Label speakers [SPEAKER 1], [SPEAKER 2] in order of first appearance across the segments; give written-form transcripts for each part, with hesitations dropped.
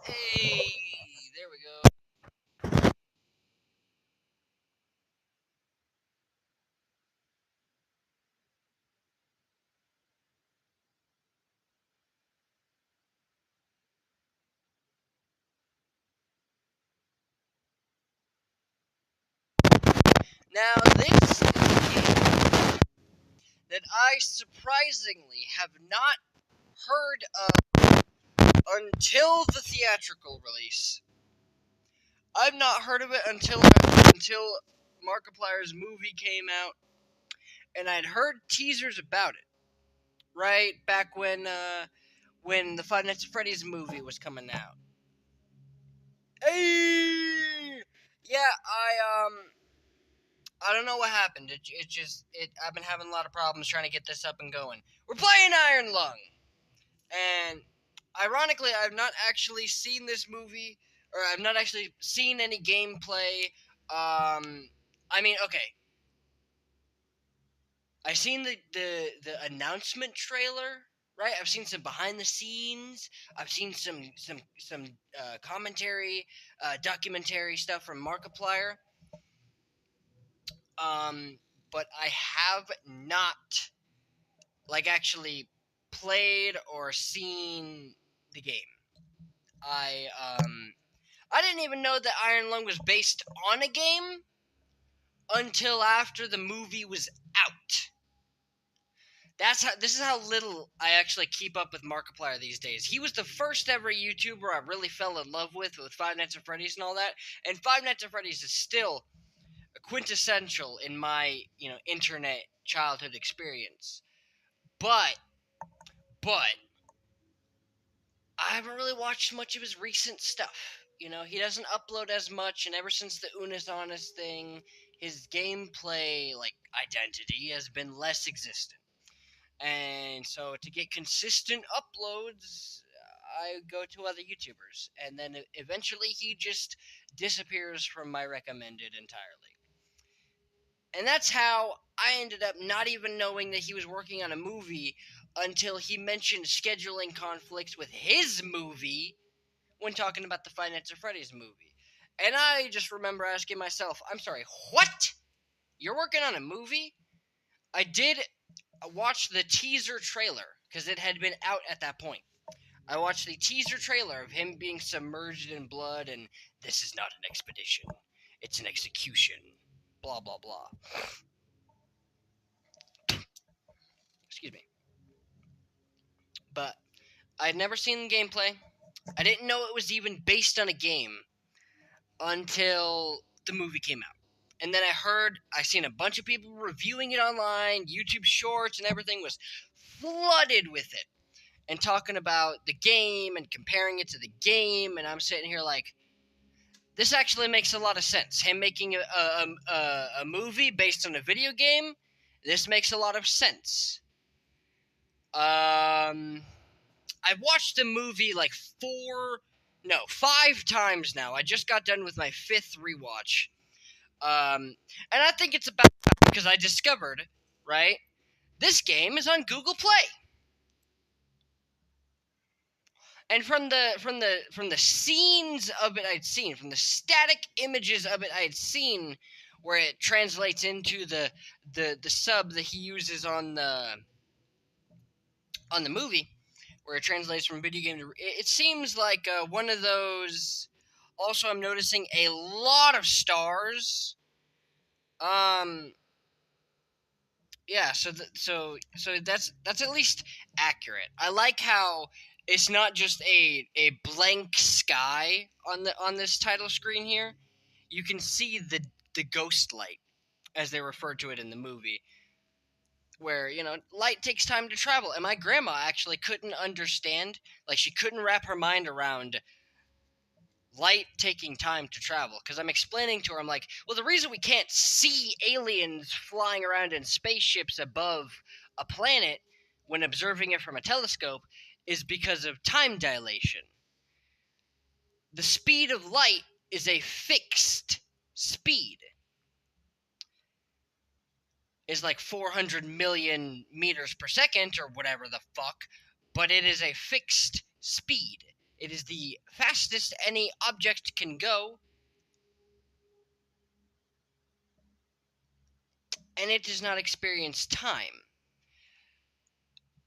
[SPEAKER 1] Hey, there we go. Now, this is a game that I surprisingly have not heard of until the theatrical release. I've not heard of it until Markiplier's movie came out, and I'd heard teasers about it. Right back when the Five Nights at Freddy's movie was coming out. Hey, yeah, I don't know what happened. I've been having a lot of problems trying to get this up and going. We're playing Iron Lung, and ironically, I've not actually seen this movie, or I've not actually seen any gameplay. I mean, okay, I've seen the announcement trailer. Right, I've seen some behind the scenes. I've seen some commentary, documentary stuff from Markiplier. Um, but I have not actually played or seen the game. I I didn't even know that Iron Lung was based on a game until after the movie was out. This is how little I actually keep up with Markiplier these days. He was the first ever YouTuber I really fell in love with Five Nights at Freddy's and all that. And Five Nights at Freddy's is still quintessential in my internet childhood experience. But I haven't really watched much of his recent stuff. He doesn't upload as much, and ever since the Unis Honest thing, his gameplay identity has been less existent. And so to get consistent uploads, I go to other YouTubers, and then eventually he just disappears from my recommended entirely. And that's how I ended up not even knowing that he was working on a movie until he mentioned scheduling conflicts with his movie when talking about the Five Nights at Freddy's movie. And I just remember asking myself, I'm sorry, what? You're working on a movie? I did watch the teaser trailer because it had been out at that point. I watched the teaser trailer of him being submerged in blood, and this is not an expedition, it's an execution. Blah, blah, blah. Excuse me. But I had never seen the gameplay. I didn't know it was even based on a game until the movie came out. And then I seen a bunch of people reviewing it online, YouTube shorts, and everything was flooded with it. And talking about the game and comparing it to the game. And I'm sitting here like, this actually makes a lot of sense. Him making a movie based on a video game, this makes a lot of sense. I've watched the movie like 5 times now. I just got done with my 5th rewatch. And I think it's about time because I discovered, right, this game is on Google Play. And from the scenes of it I'd seen, from the static images of it I'd seen, where it translates into the sub that he uses on the movie, where it translates from video game to, it seems like one of those. Also, I'm noticing a lot of stars. Yeah, so that's at least accurate. I like how it's not just a blank sky on this title screen here. You can see the ghost light, as they refer to it in the movie, where light takes time to travel. And my grandma actually couldn't understand, like she couldn't wrap her mind around light taking time to travel, because I'm explaining to her, I'm like, well, the reason we can't see aliens flying around in spaceships above a planet when observing it from a telescope is because of time dilation. The speed of light is a fixed speed. Is like 400 million meters per second or whatever the fuck, but it is a fixed speed. It is the fastest any object can go, and it does not experience time.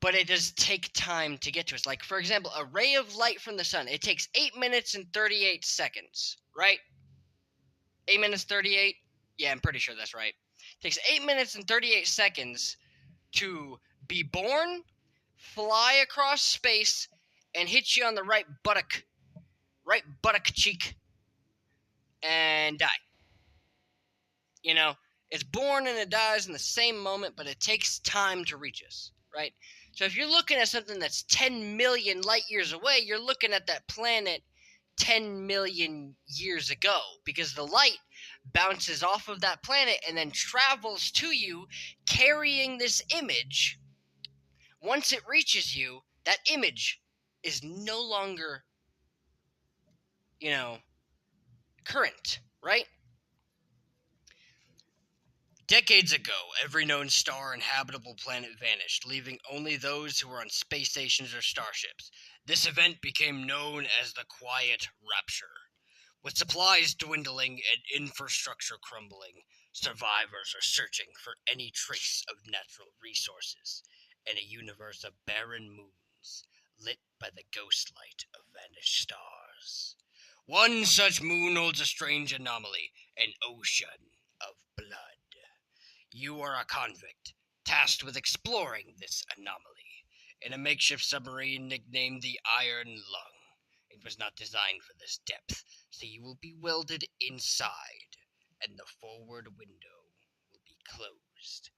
[SPEAKER 1] But it does take time to get to us. Like, for example, a ray of light from the sun, it takes 8 minutes and 38 seconds, right? 8 minutes 38? Yeah, I'm pretty sure that's right. It takes 8 minutes and 38 seconds to be born, fly across space, and hit you on the right buttock cheek, and die. You know, it's born and it dies in the same moment, but it takes time to reach us, right? So if you're looking at something that's 10 million light years away, you're looking at that planet 10 million years ago, because the light bounces off of that planet and then travels to you carrying this image. Once it reaches you, that image is no longer, current, right? Decades ago, every known star and habitable planet vanished, leaving only those who were on space stations or starships. This event became known as the Quiet Rapture. With supplies dwindling and infrastructure crumbling, survivors are searching for any trace of natural resources in a universe of barren moons, lit by the ghost light of vanished stars. One such moon holds a strange anomaly, an ocean of blood. You are a convict, tasked with exploring this anomaly in a makeshift submarine nicknamed the Iron Lung. It was not designed for this depth, so you will be welded inside, and the forward window will be closed.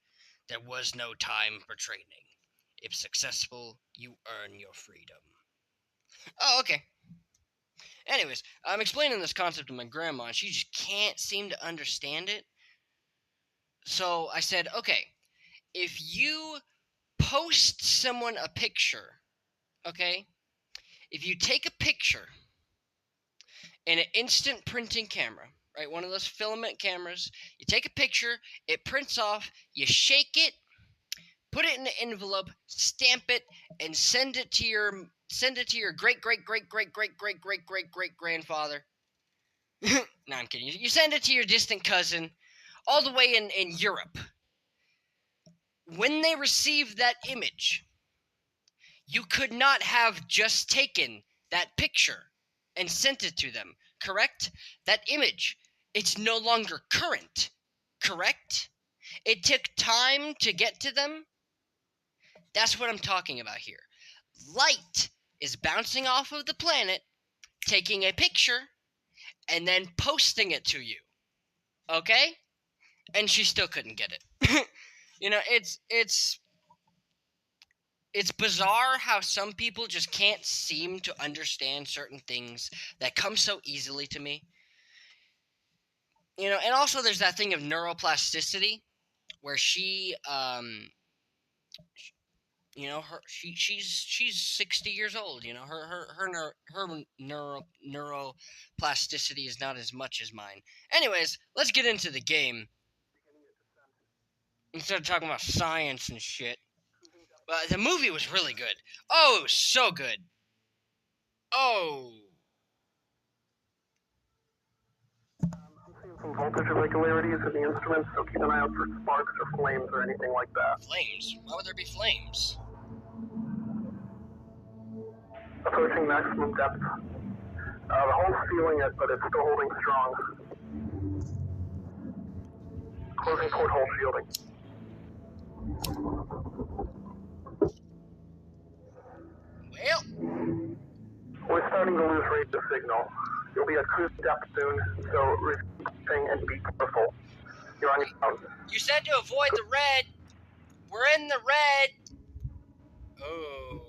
[SPEAKER 1] There was no time for training. If successful, you earn your freedom. Oh, okay. Anyways, I'm explaining this concept to my grandma, and she just can't seem to understand it. So I said, okay, if you post someone a picture, okay? If you take a picture in an instant printing camera, right? One of those filament cameras, you take a picture, it prints off, you shake it, put it in an envelope, stamp it, and send it to your great great great great great great great great great grandfather. No, I'm kidding. You send it to your distant cousin, all the way in Europe. When they receive that image, you could not have just taken that picture and sent it to them, correct? That image, it's no longer current, correct? It took time to get to them. That's what I'm talking about here. Light is bouncing off of the planet, taking a picture, and then posting it to you. Okay? And she still couldn't get it. It's bizarre how some people just can't seem to understand certain things that come so easily to me. And also there's that thing of neuroplasticity where she's 60 years old. Her neuroplasticity is not as much as mine. Anyways, let's get into the game instead of talking about science and shit. But the movie was really good. Oh, it was so good. Oh.
[SPEAKER 2] Some voltage irregularities in the instruments, so keep an eye out for sparks or flames or anything like that.
[SPEAKER 1] Flames? Why would there be flames?
[SPEAKER 2] Approaching maximum depth. The hull's feeling it, but it's still holding strong. Closing porthole shielding.
[SPEAKER 1] Well,
[SPEAKER 2] We're starting to lose rate of signal. You'll be at cruise depth soon, so receive and be careful. You're on your own.
[SPEAKER 1] you said to avoid the red. We're in the red. Oh,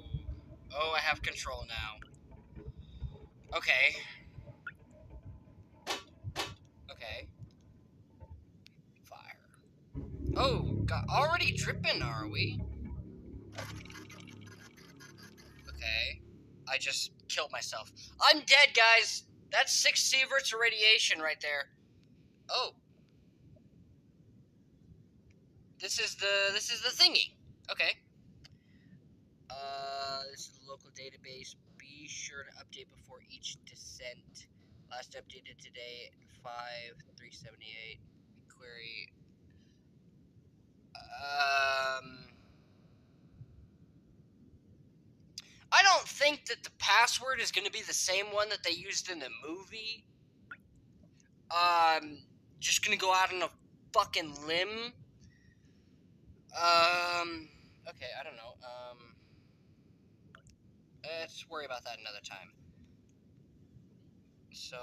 [SPEAKER 1] I have control now. Okay. Fire. Oh, God, already dripping, are we? Okay. I just killed myself. I'm dead, guys. That's 6 sieverts of radiation right there. Oh. This is the thingy. Okay. This is the local database. Be sure to update before each descent. Last updated today, 5378. Query. I don't think that the password is going to be the same one that they used in the movie. Just gonna go out on a fucking limb. Okay, I don't know. Let's worry about that another time. So,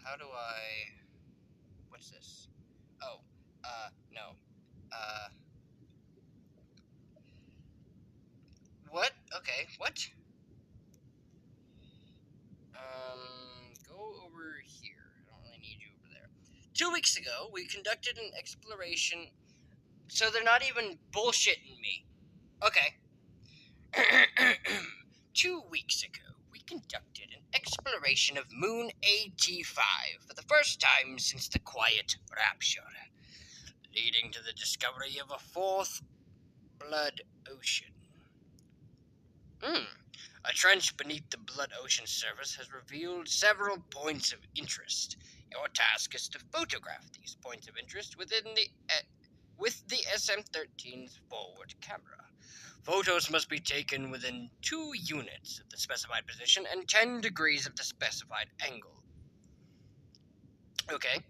[SPEAKER 1] how do I... What's this? Oh, no. Uh, what? Okay, what? Go over here. I don't really need you over there. 2 weeks ago, we conducted an exploration... So they're not even bullshitting me. Okay. 2 weeks ago, we conducted an exploration of Moon AT5 for the first time since the Quiet Rapture, leading to the discovery of a fourth blood ocean. A trench beneath the blood ocean surface has revealed several points of interest. Your task is to photograph these points of interest with the SM-13's forward camera. Photos must be taken within 2 units of the specified position and 10 degrees of the specified angle. Okay.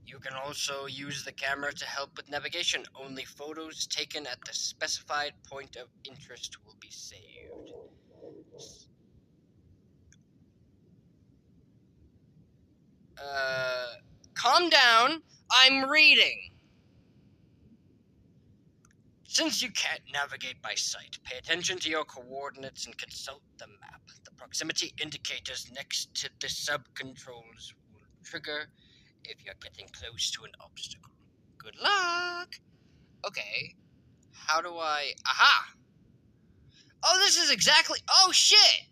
[SPEAKER 1] You can also use the camera to help with navigation. Only photos taken at the specified point of interest will be saved. Calm down. I'm reading. Since you can't navigate by sight, pay attention to your coordinates and consult the map. The proximity indicators next to the sub-controls will trigger if you're getting close to an obstacle. Good luck! Okay, how do I... Aha! Oh, this is exactly... Oh, shit!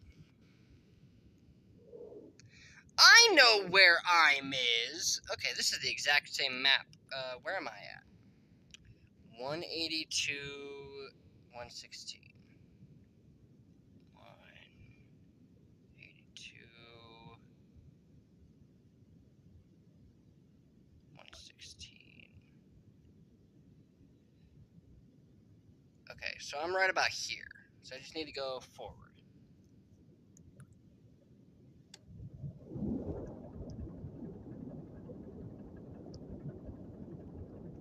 [SPEAKER 1] I know where I'm is. Okay, this is the exact same map. Where am I at? 182, 116. 182, 116. Okay, so I'm right about here. So I just need to go forward.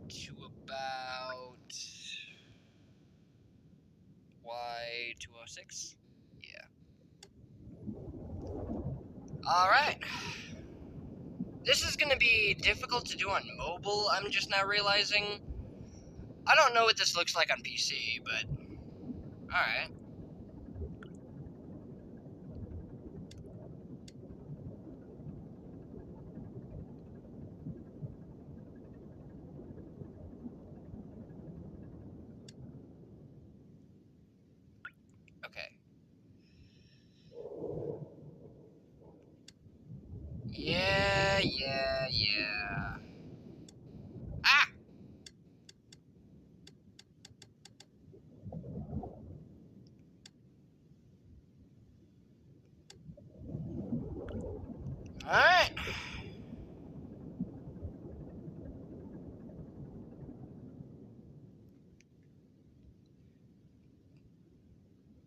[SPEAKER 1] To about Y206. Yeah. Alright. This is going to be difficult to do on mobile, I'm just now realizing. I don't know what this looks like on PC, but... Alright. Okay. Yeah. Ah! Alright.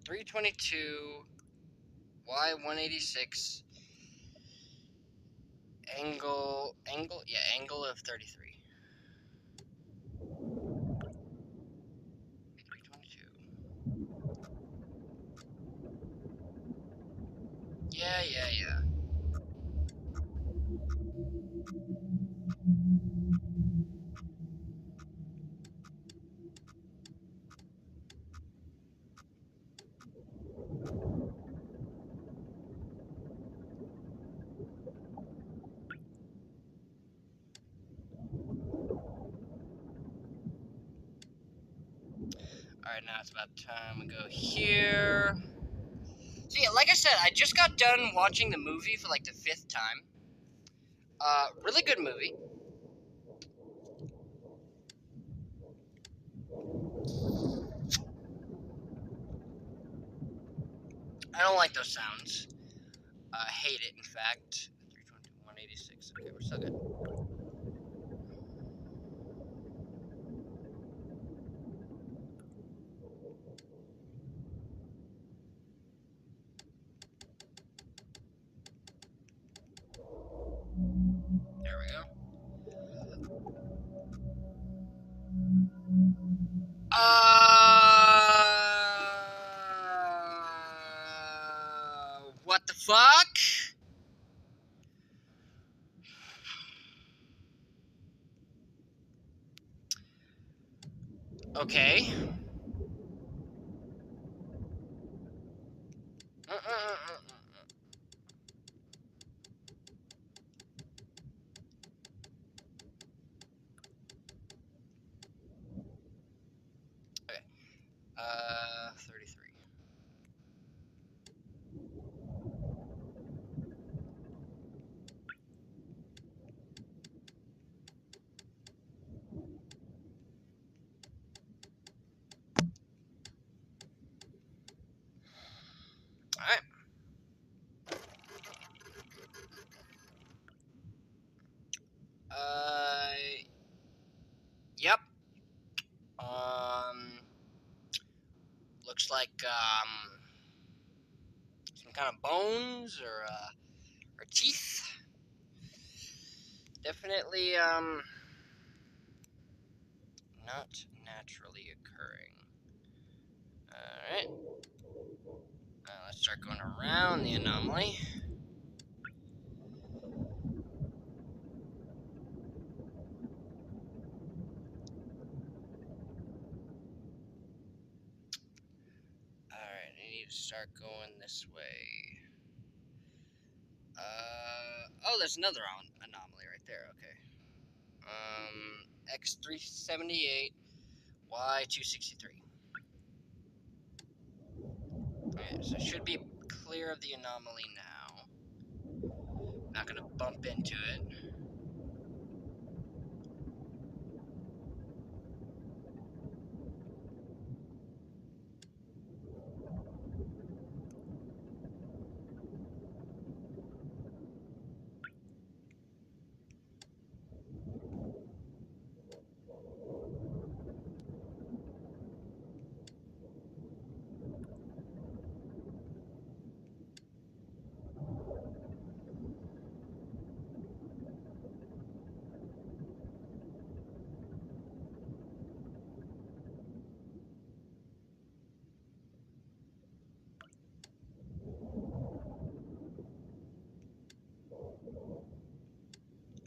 [SPEAKER 1] .322, Y186, angle of 33. 322. Yeah. Alright, now it's about time we go here. So yeah, like I said, I just got done watching the movie for like the 5th time. Really good movie. I don't like those sounds. I hate it, in fact. 320, 186. Okay, we're still good. There we go. What the fuck? Okay. Okay. 33. Alright. Yep. Looks like, some kind of bones or teeth. Definitely, not naturally occurring. Alright. Let's start going around the anomaly. Alright, I need to start going this way. Oh, there's another anomaly right there, okay. X378, Y263. Okay, so it should be clear of the anomaly now. Not gonna bump into it.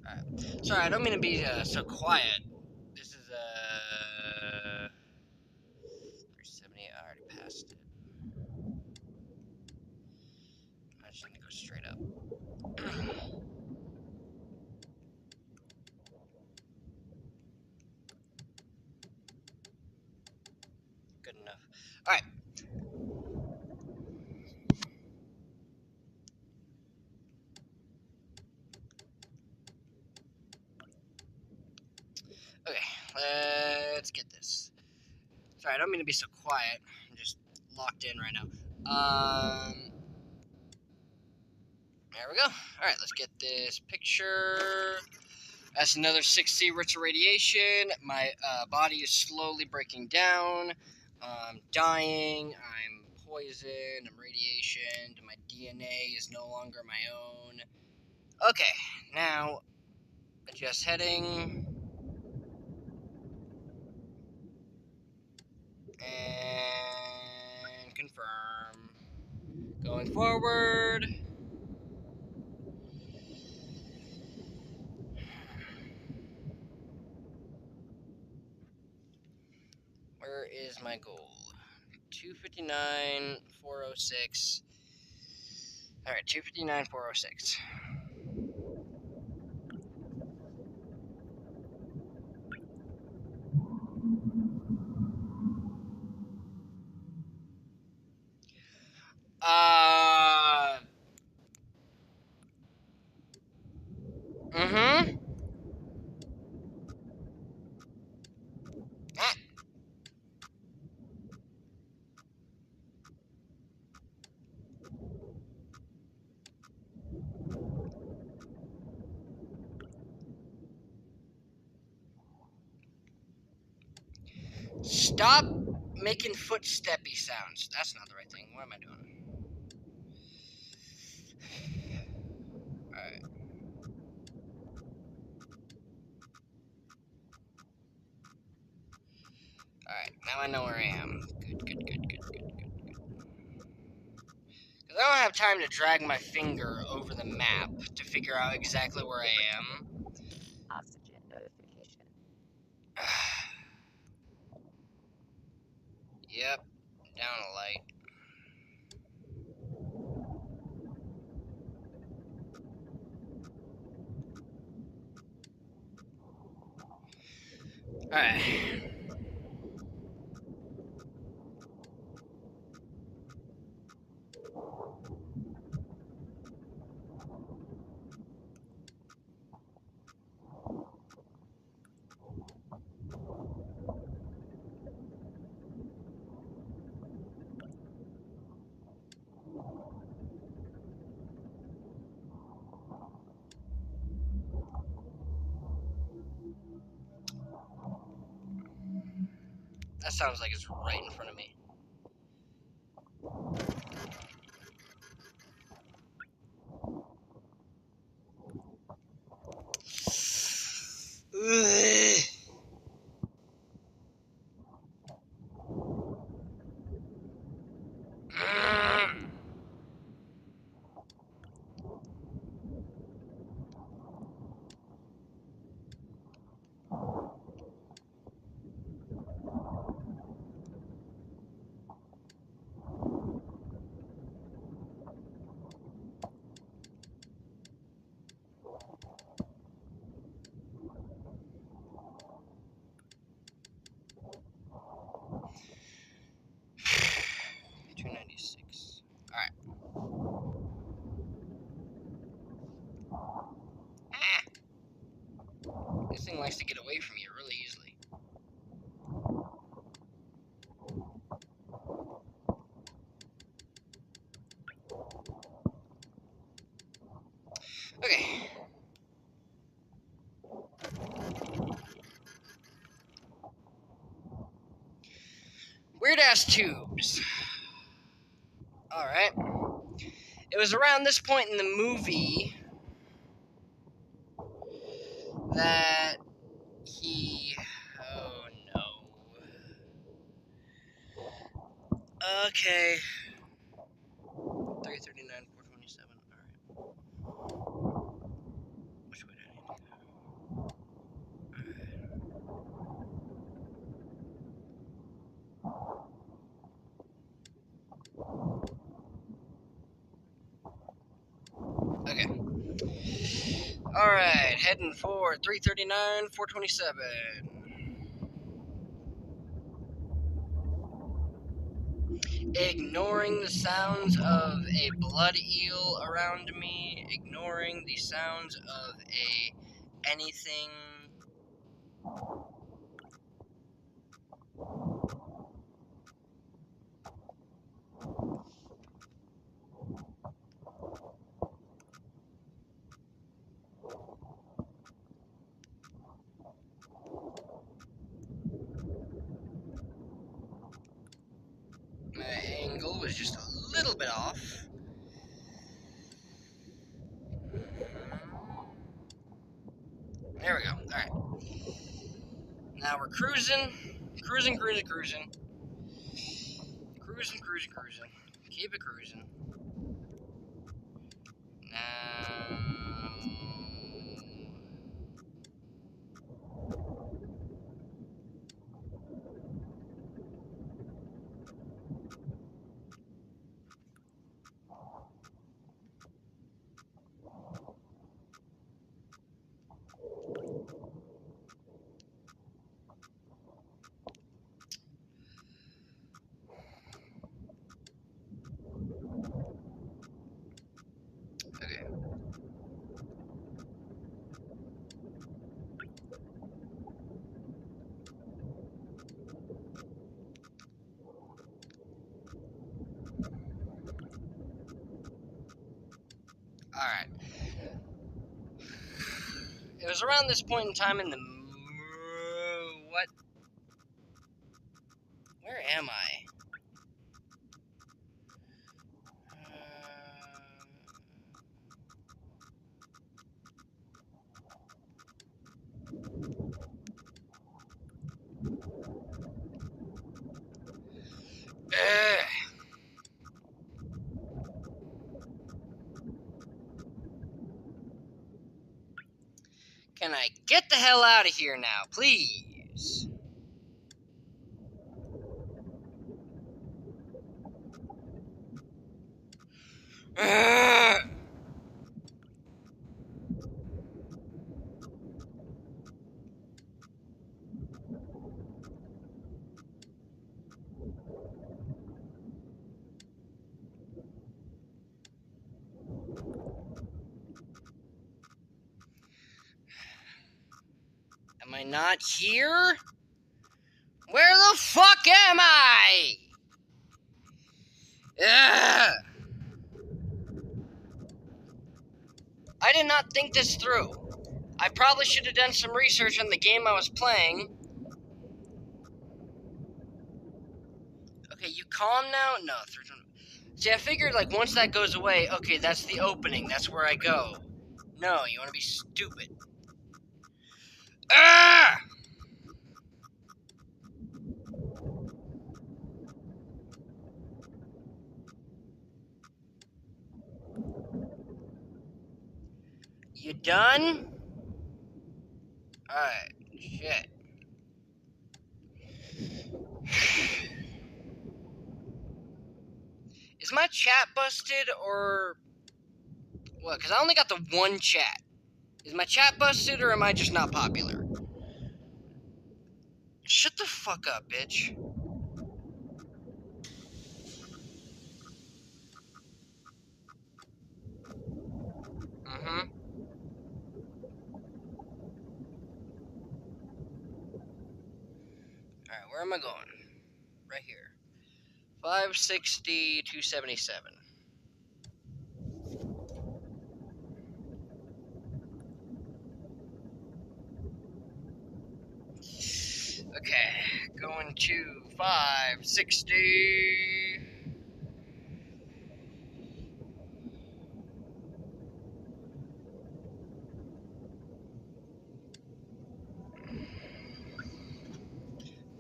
[SPEAKER 1] Alright. Sorry, I don't mean to be so quiet. This is 370. I already passed it. I just need to go straight up. Good enough. Alright. Okay, let's get this. Sorry, I don't mean to be so quiet. I'm just locked in right now. There we go. Alright, let's get this picture. That's another 6C rich radiation. My body is slowly breaking down. I'm dying. I'm poisoned. I'm radiation. My DNA is no longer my own. Okay, now adjust heading. And confirm. Going forward. Where is my goal? 259, 406. Alright, 259, 406. Mm-hmm. Ah. Stop making footsteppy sounds. That's not the right thing. What am I doing? Alright. Alright, now I know where I am. Good. Because I don't have time to drag my finger over the map to figure out exactly where I am.
[SPEAKER 3] Oxygen notification.
[SPEAKER 1] Yep, down a light. Alright. That sounds like it's right in front of me. Ugh. $296. Alright. This thing likes to get away from you really easily. Okay. Weird ass tubes. Alright. It was around this point in the movie that he... Oh no. Okay. 339, 427. Alright. Which way did I need to go? Okay. Alright, heading for 339, 427. Ignoring the sounds of a blood eel around me, ignoring the sounds of anything. My angle was just a little bit off. There we go. Alright. Now we're cruising. Cruising. Cruising. Keep it cruising. Now... Okay. Alright. It was around this point in time in the... What? Can I get the hell out of here now, please? Ugh. Am I not here? Where the fuck am I? Ugh. I did not think this through. I probably should have done some research on the game I was playing. Okay, you calm now? No. See, I figured, like, once that goes away, okay, that's the opening. That's where I go. No, you want to be stupid. Ah! You done? Alright, shit. Is my chat busted, or what? Because I only got the one chat. Is my chat busted, or am I just not popular? Shut the fuck up, bitch. Mm-hmm. Alright, where am I going? Right here. 560, 277. Okay, going to 560.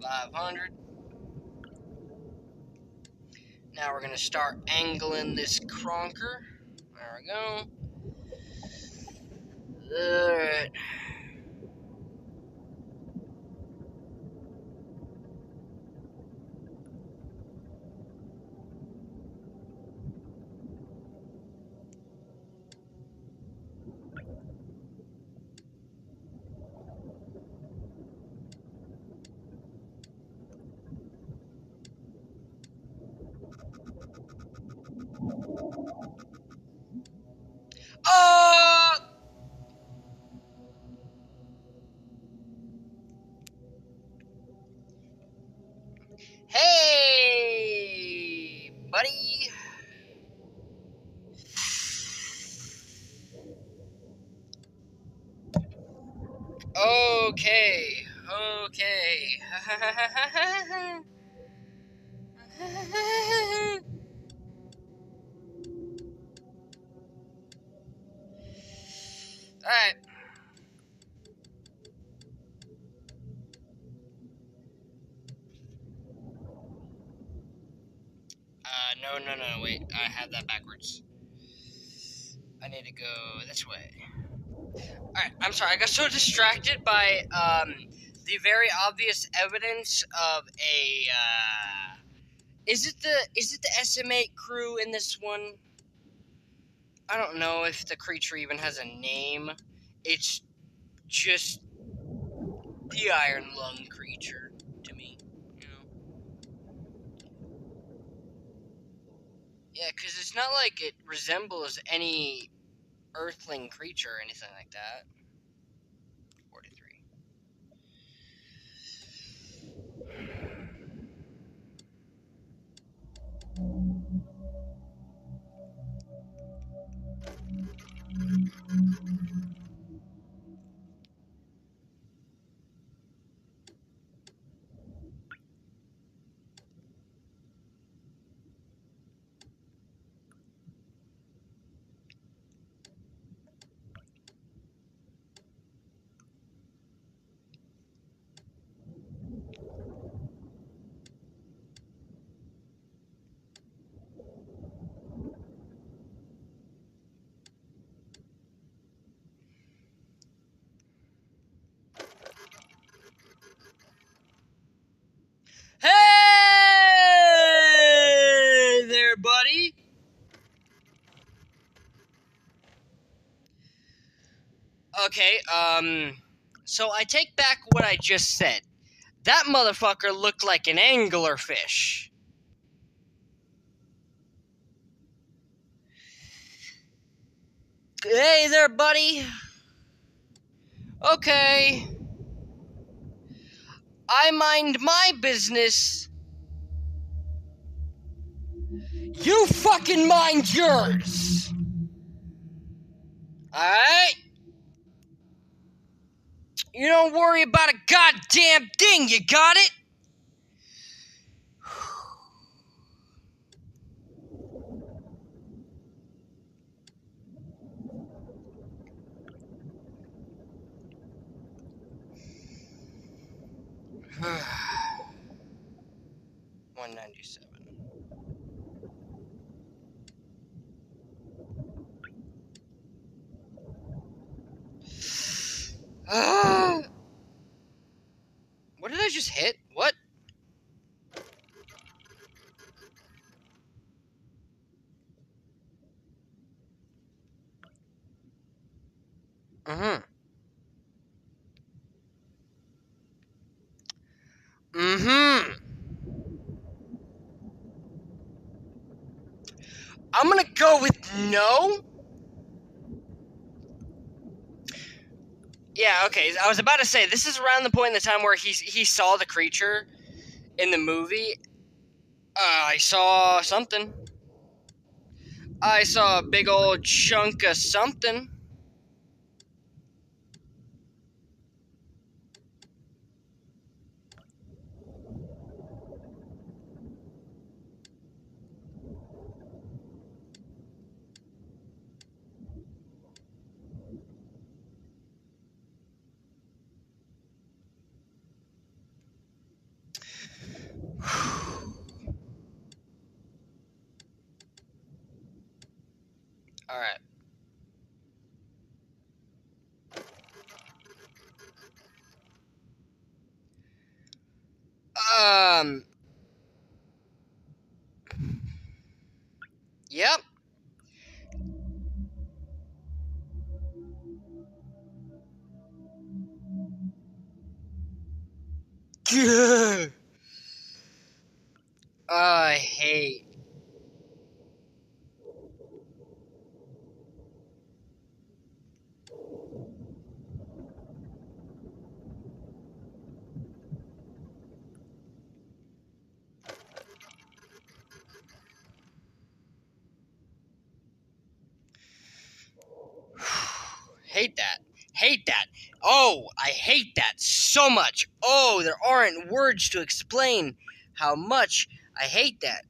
[SPEAKER 1] $500. Now we're gonna start angling this cronker. There we go. Alright. Oh! Hey, buddy. Okay. Okay. Alright. No, wait. I have that backwards. I need to go this way. Alright, I'm sorry. I got so distracted by, the very obvious evidence of a, is it the SM8 crew in this one? I don't know if the creature even has a name. It's just the Iron Lung creature to me, you know? Yeah, because it's not like it resembles any earthling creature or anything like that. 43. buddy. Okay, so I take back what I just said. That motherfucker looked like an anglerfish. Hey there, buddy. Okay. I mind my business. You fucking mind yours. Alright? You don't worry about a goddamn thing, you got it? $197. What did I just hit? What? Mm-hmm. Mm-hmm. I'm gonna go with no. Yeah, okay. I was about to say, this is around the point in the time where he saw the creature in the movie. I saw something. I saw a big old chunk of something. Alright. Um. Yep. I hate. Hate that. Hate that. Oh, I hate that so much. Oh, there aren't words to explain how much I hate that.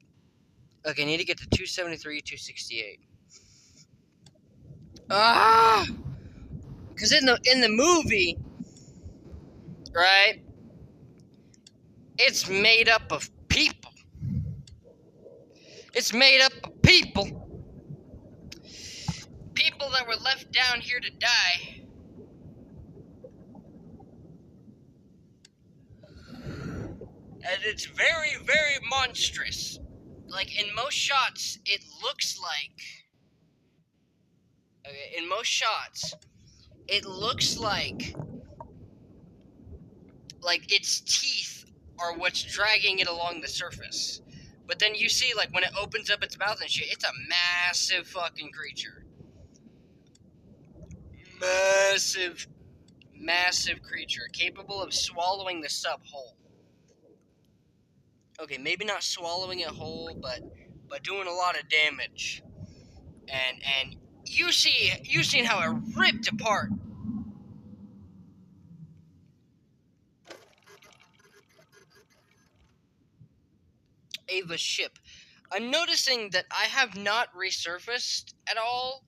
[SPEAKER 1] Okay, I need to get to 273, 268. Ah! Because in the movie, right, it's made up of people. It's made up of people. People that were left down here to die. And it's very, very monstrous. Like, in most shots, it looks like... Okay, in most shots, it looks like its teeth are what's dragging it along the surface. But then you see, like, when it opens up its mouth and shit, it's a massive fucking creature. Massive, massive creature, capable of swallowing the sub whole. Okay, maybe not swallowing it whole, but doing a lot of damage. And you seen how it ripped apart Ava's ship. I'm noticing that I have not resurfaced at all.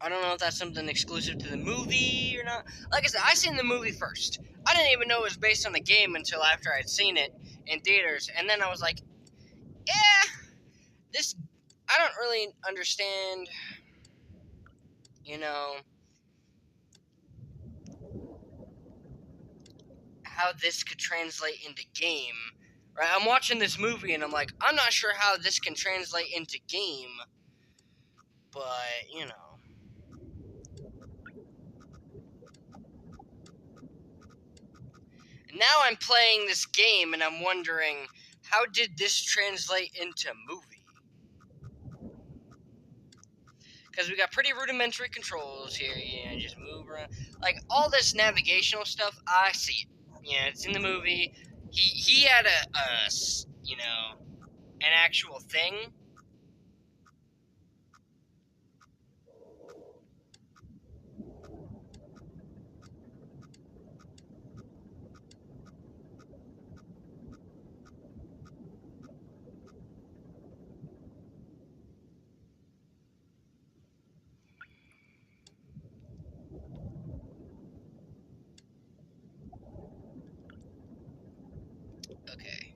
[SPEAKER 1] I don't know if that's something exclusive to the movie or not. Like I said, I seen the movie first. I didn't even know it was based on the game until after I'd seen it in theaters, and then I was like, yeah, this, I don't really understand, you know, how this could translate into game, Right? I'm watching this movie and I'm like, I'm not sure how this can translate into game, but you know. Now I'm playing this game and I'm wondering, how did this translate into movie? Because we got pretty rudimentary controls here, just move around. Like, all this navigational stuff, I see it. It's in the movie. He had an actual thing. Okay.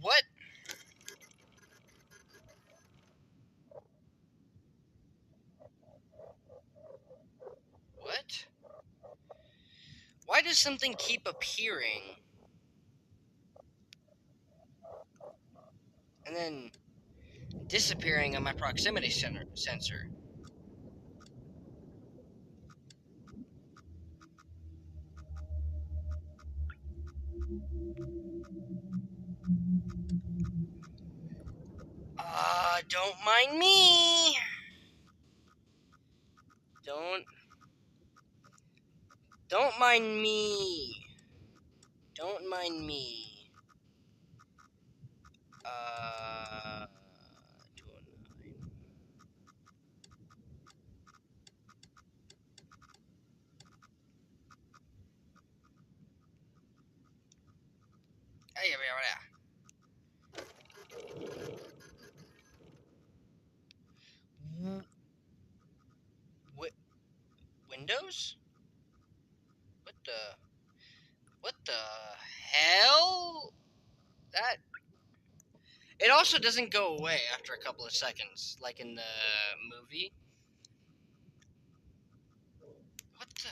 [SPEAKER 1] What? What? Why does something keep appearing and then disappearing on my proximity sensor? Don't mind me. Don't mind me. Don't mind me. 209. Hey, Windows? What the hell? That it also doesn't go away after a couple of seconds, like in the movie. What the?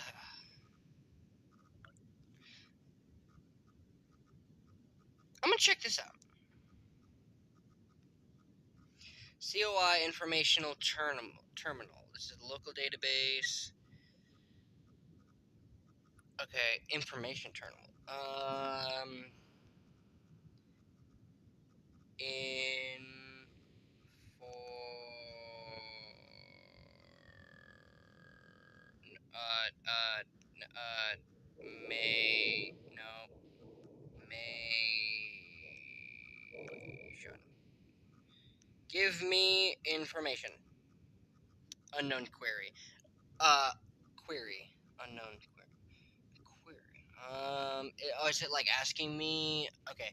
[SPEAKER 1] I'm gonna check this out. COI informational terminal. This is the local database. Okay, information terminal. In for may no Maytion. Give me information. Unknown query. Query. Unknown query. Is it like asking me? Okay.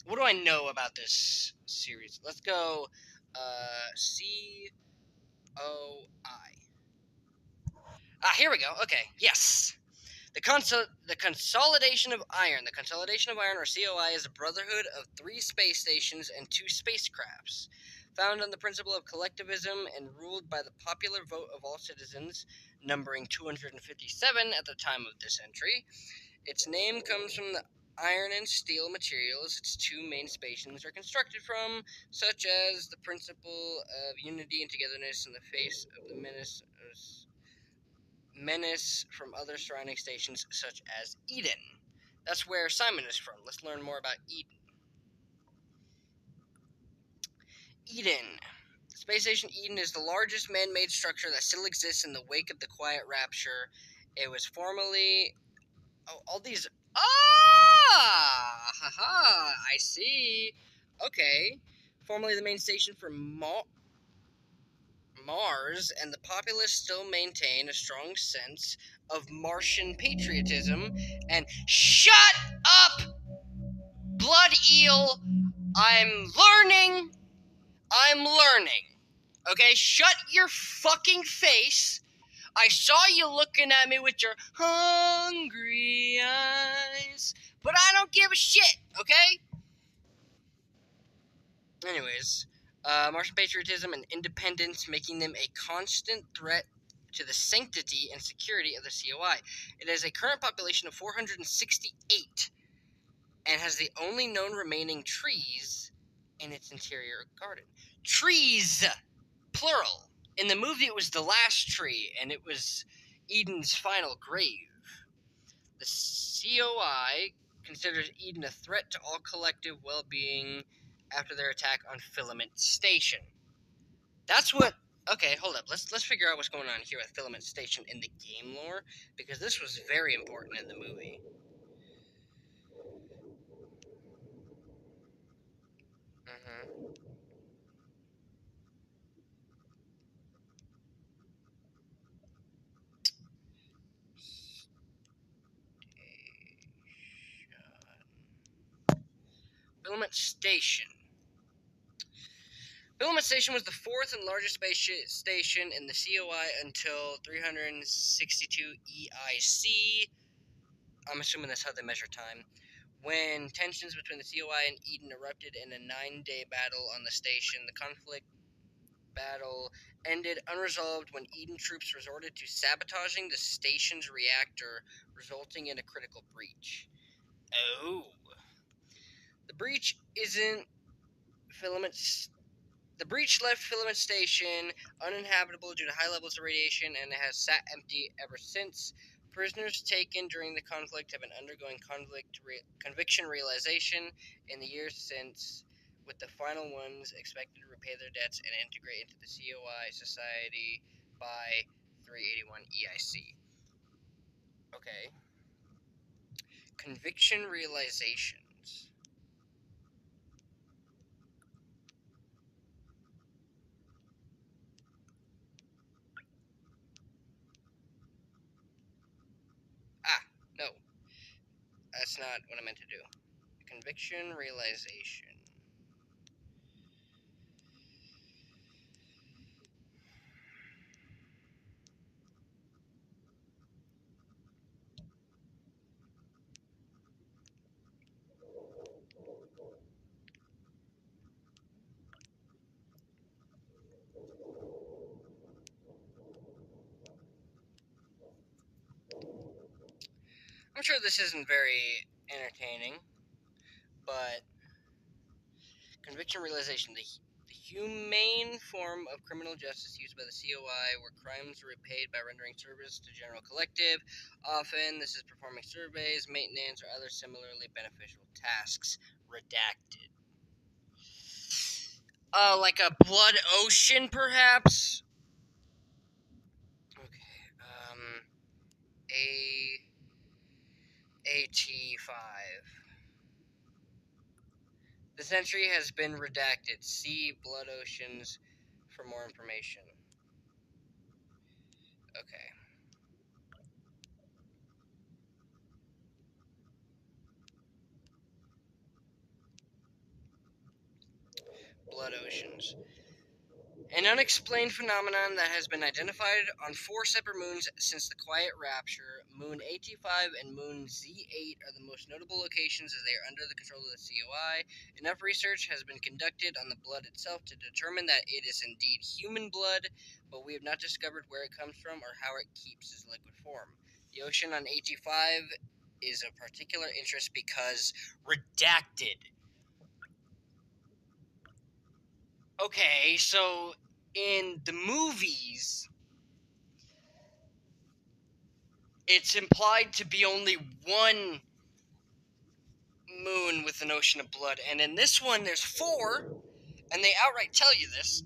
[SPEAKER 1] What do I know about this series? Let's go. COI. Here we go. Okay. Yes. The Consolidation of Iron. The Consolidation of Iron, or COI, is a brotherhood of 3 space stations and 2 spacecrafts, found on the principle of collectivism and ruled by the popular vote of all citizens, numbering 257 at the time of this entry. Its name comes from the iron and steel materials its 2 main stations are constructed from, such as the principle of unity and togetherness in the face of the menace from other surrounding stations, such as Eden. That's where Simon is from. Let's learn more about Eden. Eden. Space Station Eden is the largest man-made structure that still exists in the wake of the Quiet Rapture. It was formerly... Oh, all these... Haha, I see. Okay. Formerly the main station for Mars, and the populace still maintain a strong sense of Martian patriotism. And shut up, blood eel! I'm learning. Okay, shut your fucking face. I saw you looking at me with your hungry eyes, but I don't give a shit, okay? Anyways, Martian patriotism and independence making them a constant threat to the sanctity and security of the COI. It has a current population of 468 and has the only known remaining trees in its interior garden. Trees, plural. In the movie, it was the last tree, and it was Eden's final grave. The COI considers Eden a threat to all collective well-being after their attack on Filament Station. That's what. Okay, hold up. Let's figure out what's going on here with Filament Station in the game lore, because this was very important in the movie. Mm-hmm. Filament Station. Filament Station was the fourth and largest space station in the COI until 362 EIC. I'm assuming that's how they measure time. When tensions between the COI and Eden erupted in a 9-day battle on the station, the conflict battle ended unresolved when Eden troops resorted to sabotaging the station's reactor, resulting in a critical breach. Oh. The breach isn't Filament The breach left Filament Station uninhabitable due to high levels of radiation, and it has sat empty ever since. Prisoners taken during the conflict have been undergoing conviction realization in the years since, with the final ones expected to repay their debts and integrate into the COI society by 381 EIC. Okay. Conviction realizations. Ah, no. That's not what I meant to do. Conviction realization. I'm sure this isn't very entertaining, but conviction realization, the humane form of criminal justice used by the COI, where crimes are repaid by rendering service to general collective. Often, this is performing surveys, maintenance, or other similarly beneficial tasks. Redacted. Like a blood ocean, perhaps. Okay. AT5. This entry has been redacted. See Blood Oceans for more information. Okay. Blood Oceans. An unexplained phenomenon that has been identified on 4 separate moons since the Quiet Rapture. Moon AT5 and Moon Z8 are the most notable locations as they are under the control of the COI. Enough research has been conducted on the blood itself to determine that it is indeed human blood, but we have not discovered where it comes from or how it keeps its liquid form. The ocean on AT5 is of particular interest because redacted. Okay, so in the movies, it's implied to be only one moon with an ocean of blood, and in this one, there's 4, and they outright tell you this.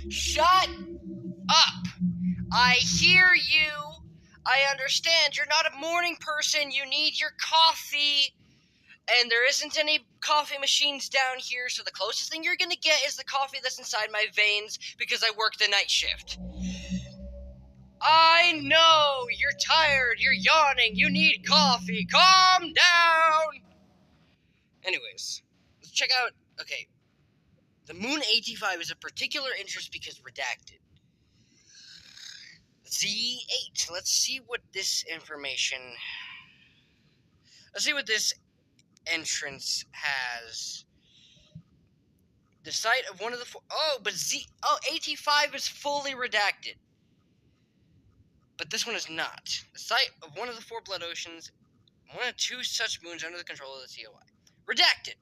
[SPEAKER 1] Shut up! I hear you. I understand. You're not a morning person. You need your coffee. And there isn't any coffee machines down here, so the closest thing you're gonna get is the coffee that's inside my veins because I work the night shift. I know! You're tired, you're yawning, you need coffee. Calm down! Anyways, let's check out. Okay. The Moon AT5 is of particular interest because redacted. Z8. Let's see what this information. Let's see what this entrance has the site of one of the four. Oh, but AT5 is fully redacted. But this one is not. The site of one of the four blood oceans, one of two such moons under the control of the COI. Redacted.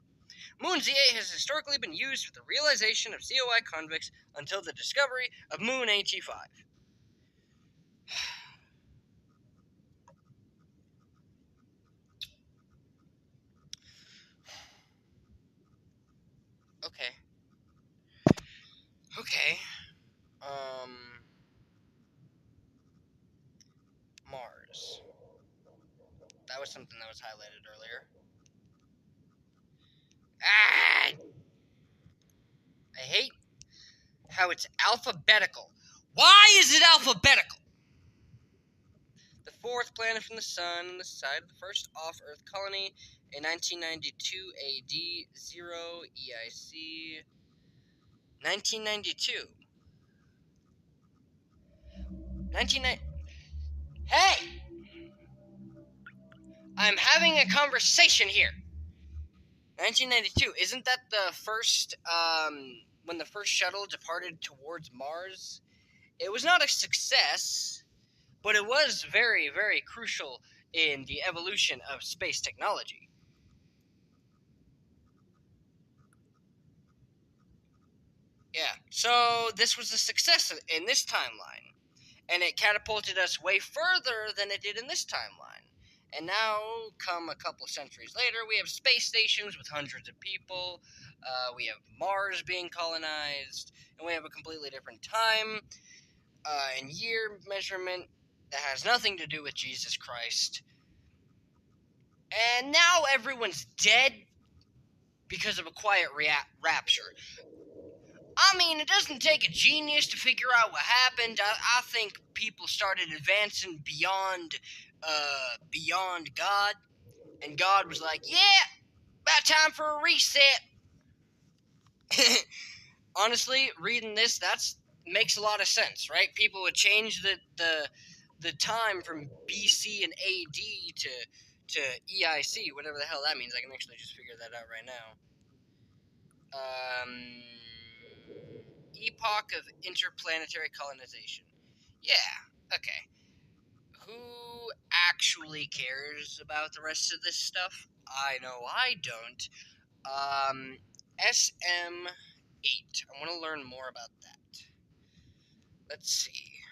[SPEAKER 1] Moon Z8 has historically been used for the realization of COI convicts until the discovery of Moon AT5. Okay. Okay. Mars. That was something that was highlighted earlier. Ah! I hate how it's alphabetical. Why is it alphabetical? The fourth planet from the sun on the side of the first off-Earth colony in 1992 AD 0 EIC 1992. 1990. Hey! I'm having a conversation here. 1992. Isn't that the first, when the first shuttle departed towards Mars? It was not a success, but it was very, very crucial in the evolution of space technology. Yeah, so this was a success in this timeline, and it catapulted us way further than it did in this timeline. And now, come a couple centuries later, we have space stations with hundreds of people, we have Mars being colonized, and we have a completely different time and year measurement that has nothing to do with Jesus Christ. And now everyone's dead because of a quiet rapture. I mean, it doesn't take a genius to figure out what happened. I think people started advancing beyond God, and God was like, "Yeah, about time for a reset." Honestly, reading this, makes a lot of sense, right? People would change the time from BC and AD to EIC, whatever the hell that means. I can actually just figure that out right now. Epoch of interplanetary colonization. Yeah, okay. Who actually cares about the rest of this stuff? I know I don't. SM8. I want to learn more about that. Let's see.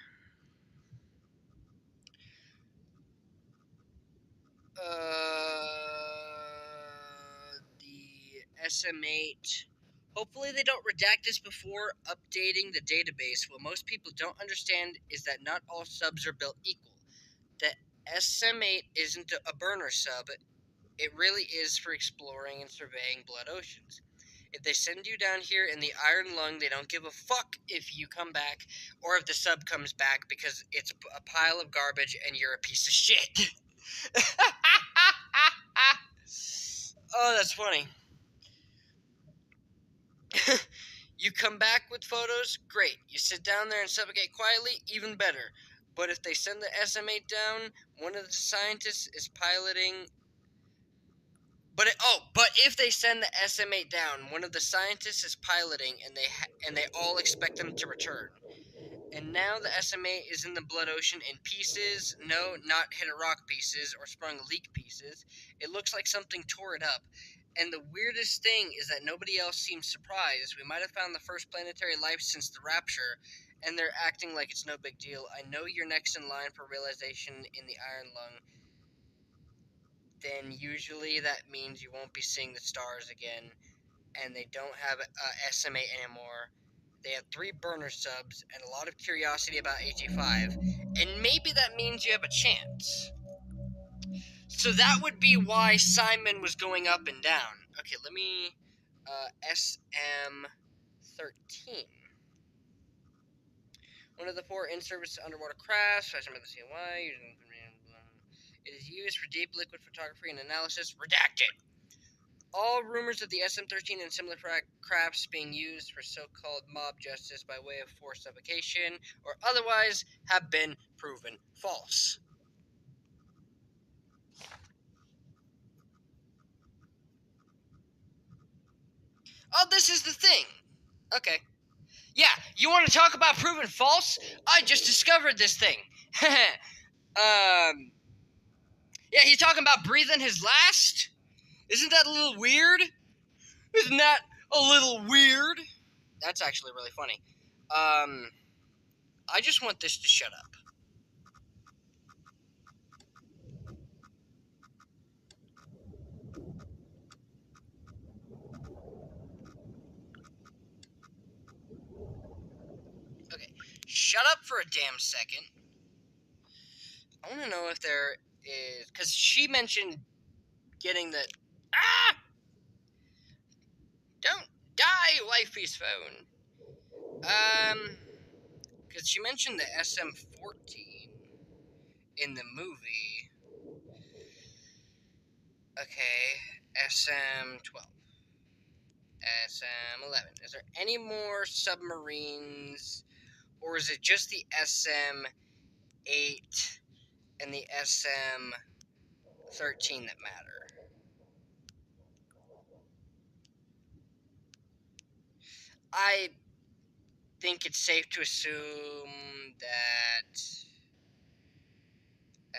[SPEAKER 1] The SM8. Hopefully they don't redact this before updating the database. What most people don't understand is that not all subs are built equal. The SM8 isn't a burner sub. It really is for exploring and surveying blood oceans. If they send you down here in the Iron Lung, they don't give a fuck if you come back or if the sub comes back because it's a pile of garbage and you're a piece of shit. Oh, that's funny. You come back with photos, great. You sit down there and suffocate quietly, even better. But if they send the SM8 down, one of the scientists is piloting. But if they send the SM8 down, one of the scientists is piloting, and they all expect them to return. And now the SM8 is in the blood ocean in pieces. No, not hit a rock pieces or sprung leak pieces. It looks like something tore it up. And the weirdest thing is that nobody else seems surprised. We might have found the first planetary life since the rapture, and they're acting like it's no big deal. I know you're next in line for realization in the Iron Lung. Then usually that means you won't be seeing the stars again, and they don't have SM8 anymore. They have 3 burner subs and a lot of curiosity about AT5, and maybe that means you have a chance. So that would be why Simon was going up and down. Okay, let me SM13. One of the 4 in-service underwater crafts, fashioned by the COI. It is used for deep liquid photography and analysis. Redacted. All rumors of the SM13 and similar crafts being used for so-called mob justice by way of forced suffocation or otherwise have been proven false. Oh, this is the thing. Okay. Yeah, you want to talk about proven false? I just discovered this thing. Yeah, he's talking about breathing his last. Isn't that a little weird? Isn't that a little weird? That's actually really funny. I just want this to shut up. Okay, shut up for a damn second. I want to know if there is, because she mentioned getting the don't die, wifey's phone. Because she mentioned the SM-14 in the movie. Okay, SM-12, SM-11. Is there any more submarines, or is it just the SM-8 and the SM-13 that matter? I think it's safe to assume that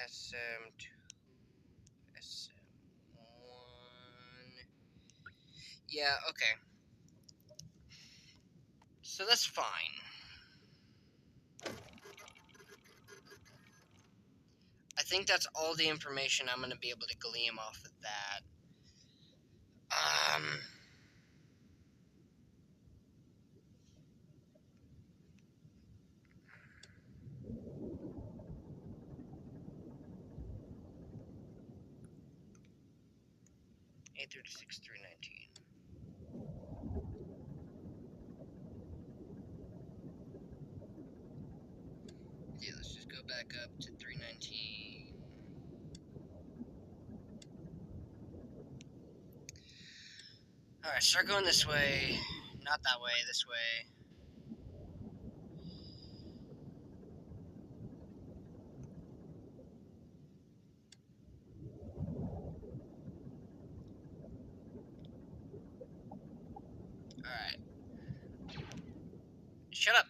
[SPEAKER 1] SM-2, SM-1... Yeah, okay. So that's fine. I think that's all the information I'm going to be able to glean off of that. 836, 319. Yeah, let's just go back up to 319. Alright, start going this way. Not that way, this way. Alright. Shut up.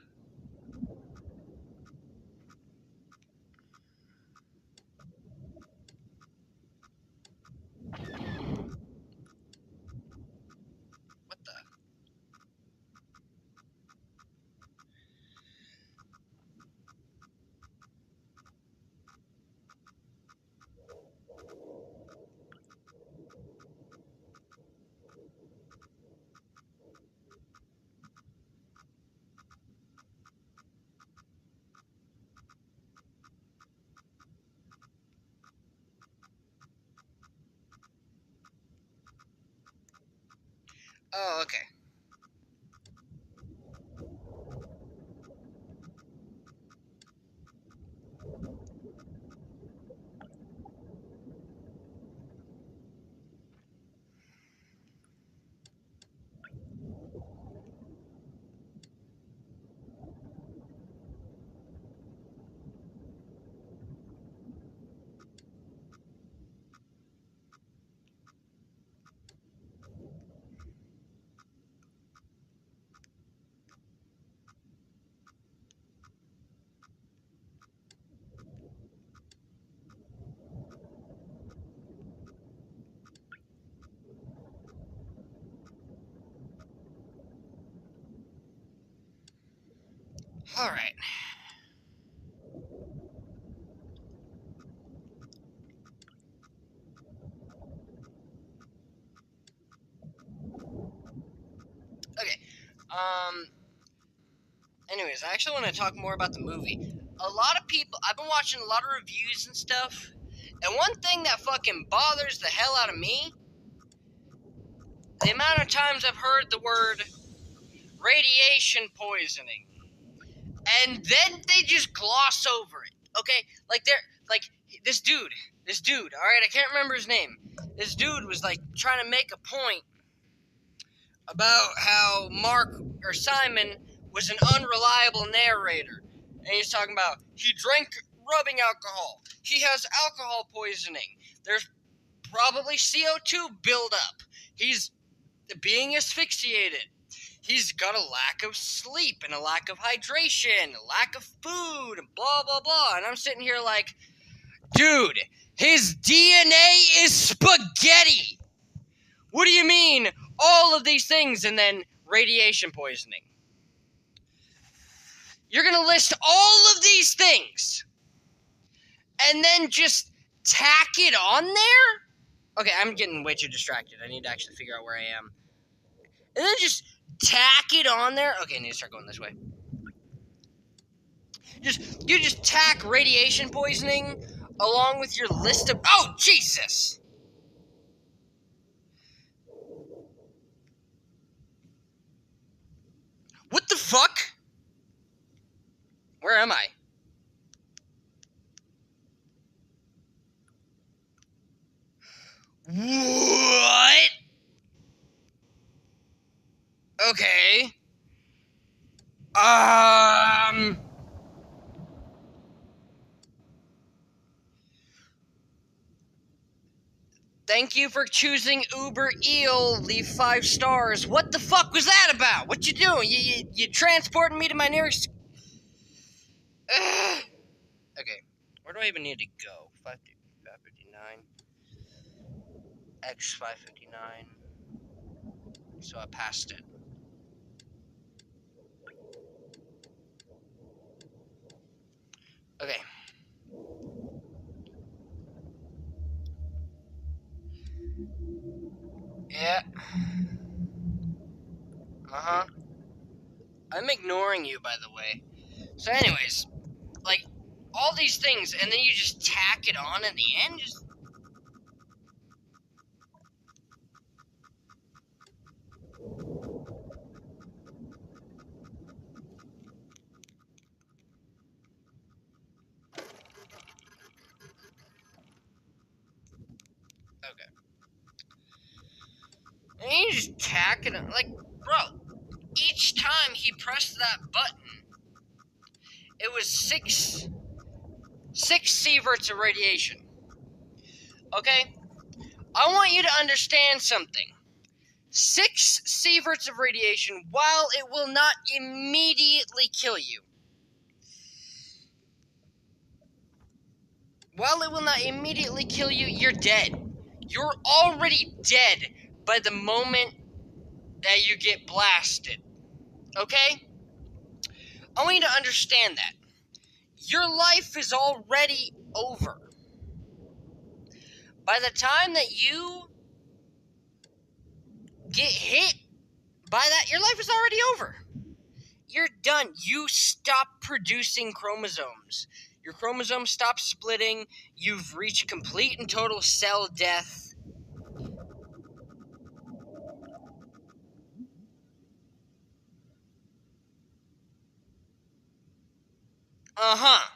[SPEAKER 1] What the? Oh, okay. Alright. Okay. Anyways, I actually want to talk more about the movie. A lot of people, I've been watching a lot of reviews and stuff, and one thing that fucking bothers the hell out of me, the amount of times I've heard the word radiation poisoning, and then they just gloss over it. Okay, like this dude. All right, I can't remember his name. This dude was like trying to make a point about how Mark or Simon was an unreliable narrator, and he's talking about he drank rubbing alcohol. He has alcohol poisoning. There's probably CO2 buildup. He's being asphyxiated. He's got a lack of sleep and a lack of hydration, a lack of food, and blah, blah, blah. And I'm sitting here like, dude, his DNA is spaghetti. What do you mean? All of these things and then radiation poisoning. You're going to list all of these things and then just tack it on there? Okay, I'm getting way too distracted. I need to actually figure out where I am. And then just tack it on there. Okay, I need to start going this way. You just tack radiation poisoning along with your list of... Oh, Jesus! What the fuck? Where am I? What? Okay. Thank you for choosing Uber Eel. Leave 5 stars. What the fuck was that about? What you doing? You transporting me to my nearest... Okay. Where do I even need to go? 559. X 559. So I passed it. Okay. Yeah. Uh-huh. I'm ignoring you, by the way. So anyways, like, all these things, and then you just tack it on in the end? Just... Okay. And you just tack it on. Like, bro, each time he pressed that button, it was six sieverts of radiation. Okay? I want you to understand something. 6 sieverts of radiation, while it will not immediately kill you, you're dead. You're already dead by the moment that you get blasted. Okay? I want you to understand that. Your life is already over. By the time that you get hit by that, your life is already over. You're done. You stop producing chromosomes. Your chromosomes stop splitting. You've reached complete and total cell death. Uh-huh.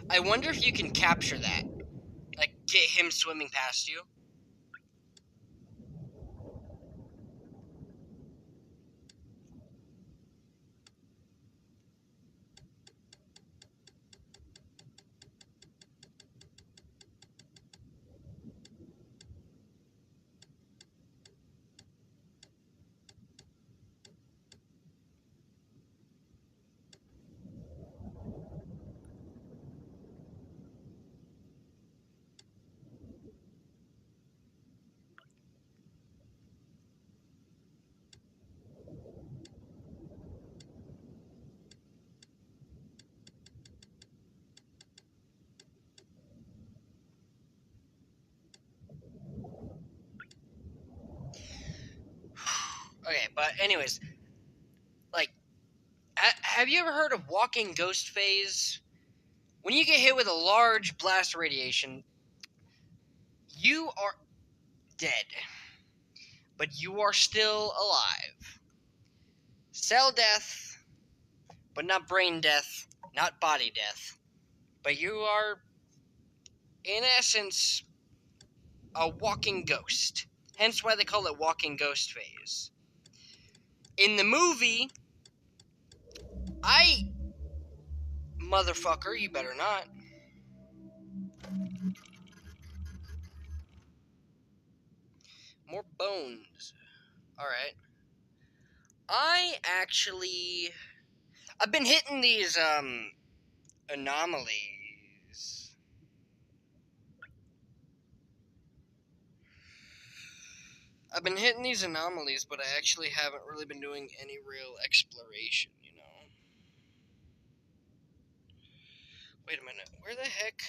[SPEAKER 1] I wonder if you can capture that. Like, get him swimming past you. Okay, but anyways, like, have you ever heard of walking ghost phase? When you get hit with a large blast of radiation, you are dead, but you are still alive. Cell death, but not brain death, not body death. But you are, in essence, a walking ghost. Hence why they call it walking ghost phase. In the movie, I Motherfucker, you better not. More bones. Alright. I've been hitting these, anomalies. I've been hitting these anomalies, but I actually haven't really been doing any real exploration, you know? Wait a minute, where the heck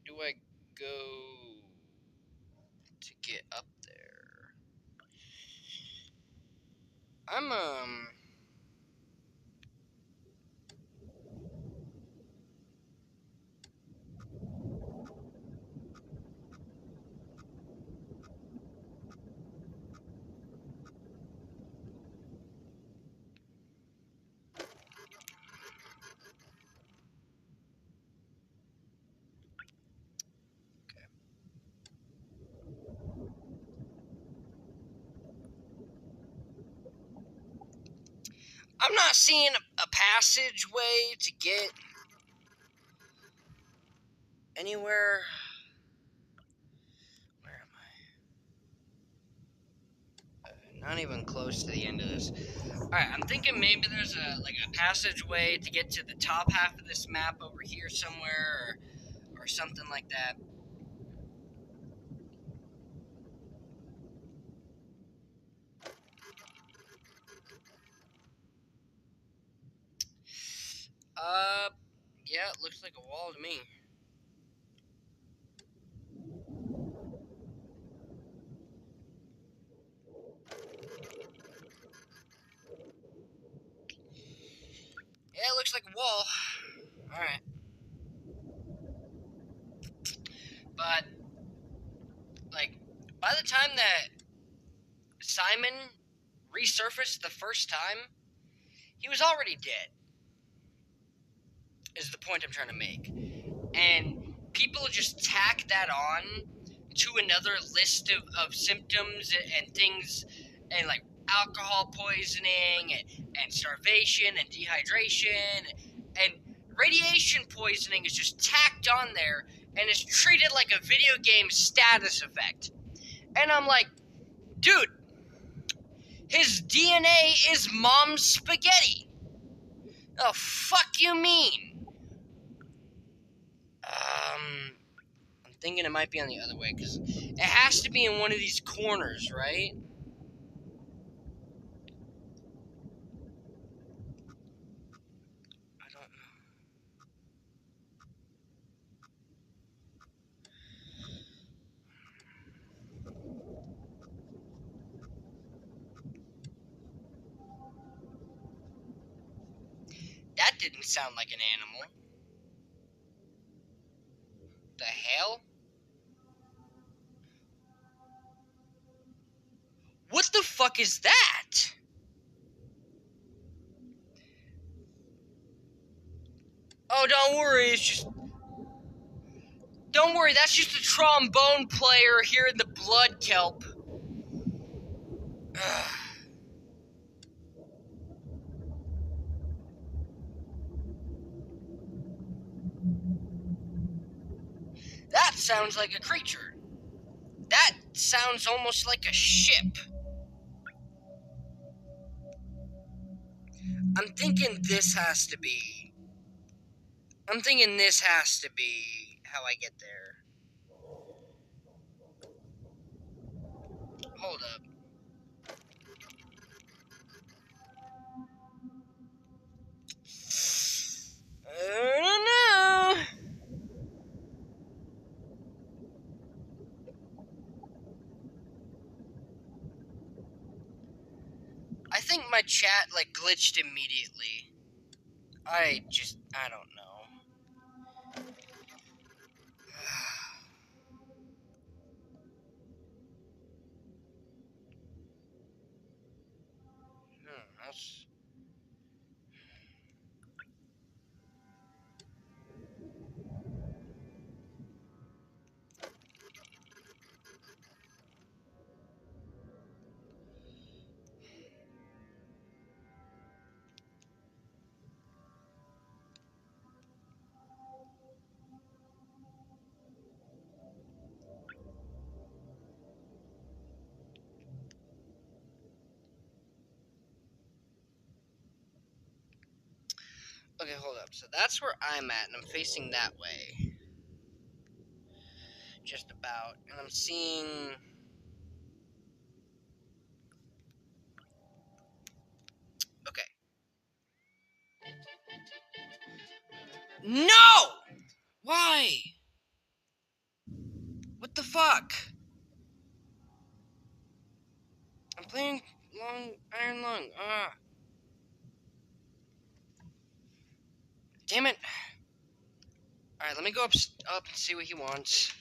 [SPEAKER 1] do I go to get up there? I'm not seeing a passageway to get anywhere. Where am I? Not even close to the end of this. Alright, I'm thinking maybe there's a passageway to get to the top half of this map over here somewhere, or something like that. Yeah, it looks like a wall to me. Yeah, it looks like a wall. Alright. But, like, by the time that Simon resurfaced the first time, he was already dead, is the point I'm trying to make. And people just tack that on to another list of symptoms and things, and like alcohol poisoning and starvation and dehydration and radiation poisoning is just tacked on there and is treated like a video game status effect. And I'm like, dude, his DNA is mom's spaghetti. The fuck you mean? I'm thinking it might be on the other way, because it has to be in one of these corners, right? I don't know. That didn't sound like an animal. The hell? What the fuck is that? Oh, don't worry, it's just... Don't worry, that's just a trombone player here in the blood kelp. Ugh. That sounds like a creature. That sounds almost like a ship. I'm thinking this has to be... I'm thinking this has to be how I get there. Hold up. I don't know. I think my chat, like, glitched immediately. I don't know. That's... Okay, hold up. So that's where I'm at, and I'm facing that way. Just about. And I'm seeing... Okay. No! Why? What the fuck? I'm playing Iron Lung. Damn it. Alright, let me go up and see what he wants.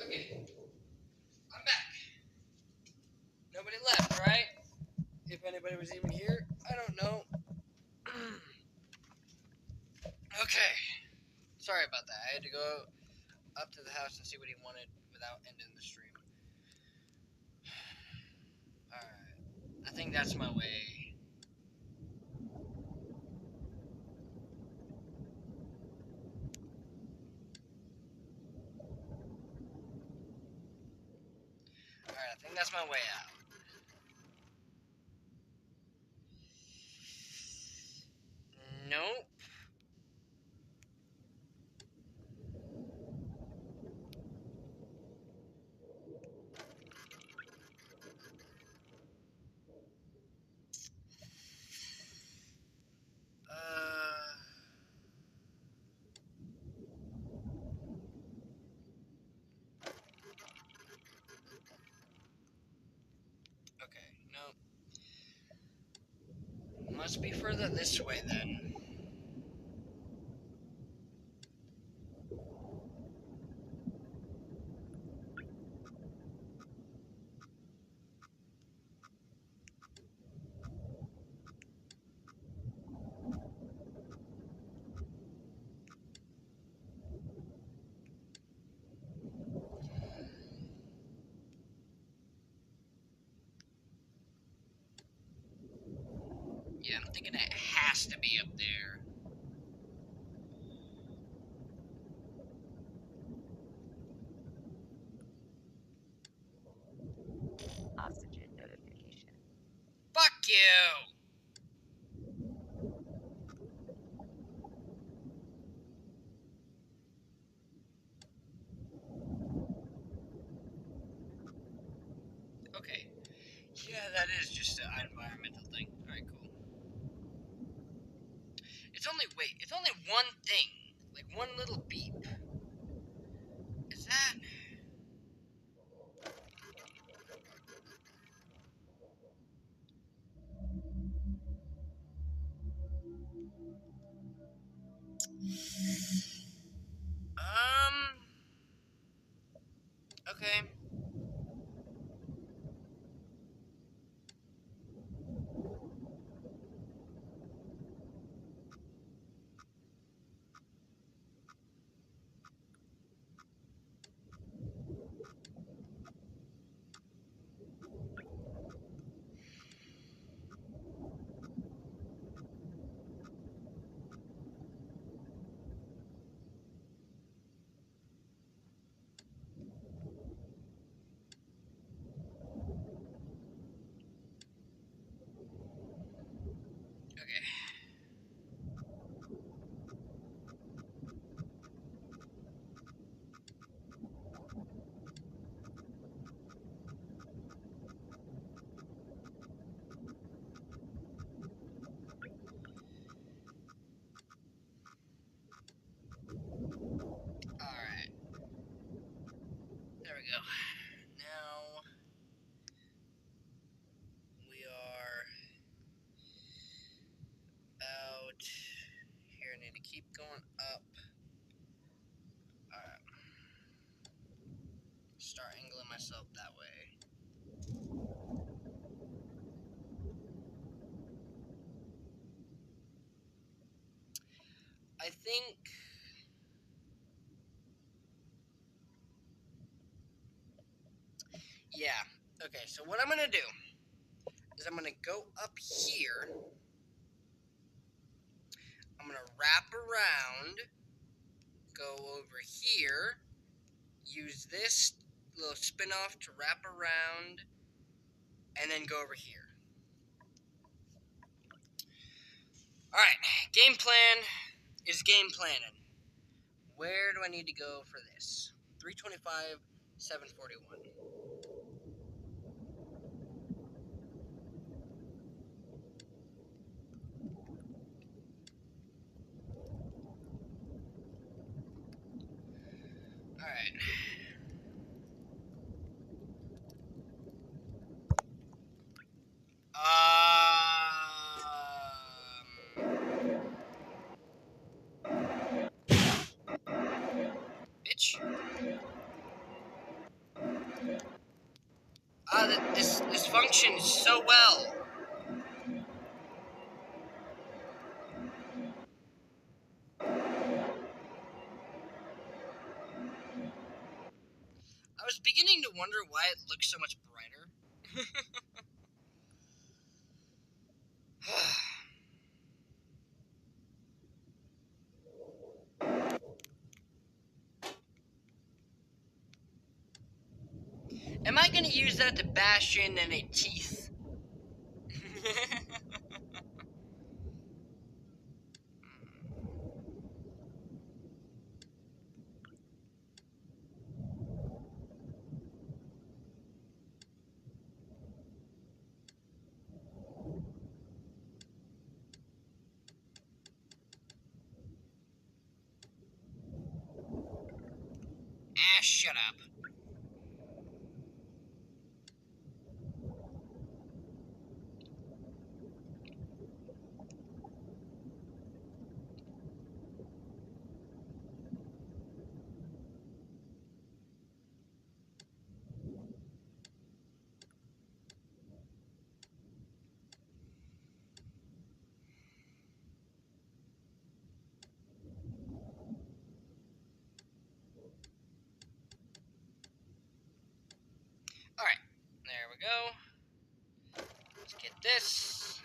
[SPEAKER 1] Okay, I'm back. Nobody left, right? If anybody was even here, I don't know. Okay. Sorry about that. I had to go up to the house and see what he wanted without ending the stream. Alright. I think that's my way. Alright, I think that's my way out. Nope. Okay, nope. Must be further this way then. I'm thinking it has to be up there.
[SPEAKER 3] Oxygen notification.
[SPEAKER 1] Fuck you! Okay. Yeah, that is just an environmental thing. Alright, cool. It's only one thing. Like one little beep. Is that... Okay. Okay. Alright. There we go. Now... we are... out... here. I need to keep going up. Alright. Start angling myself that way. I think... yeah. Okay, so what I'm gonna do is I'm gonna go up here. I'm gonna wrap around, go over here, use this little spin off to wrap around, and then go over here. Alright, game plan is game planning. Where do I need to go for this? 325, 741. Alright. Bitch. This functions so well. I was beginning to wonder why it looks so much brighter. Am I gonna use that to bash in any teeth? Ah, shut up. Alright, there we go. Let's get this.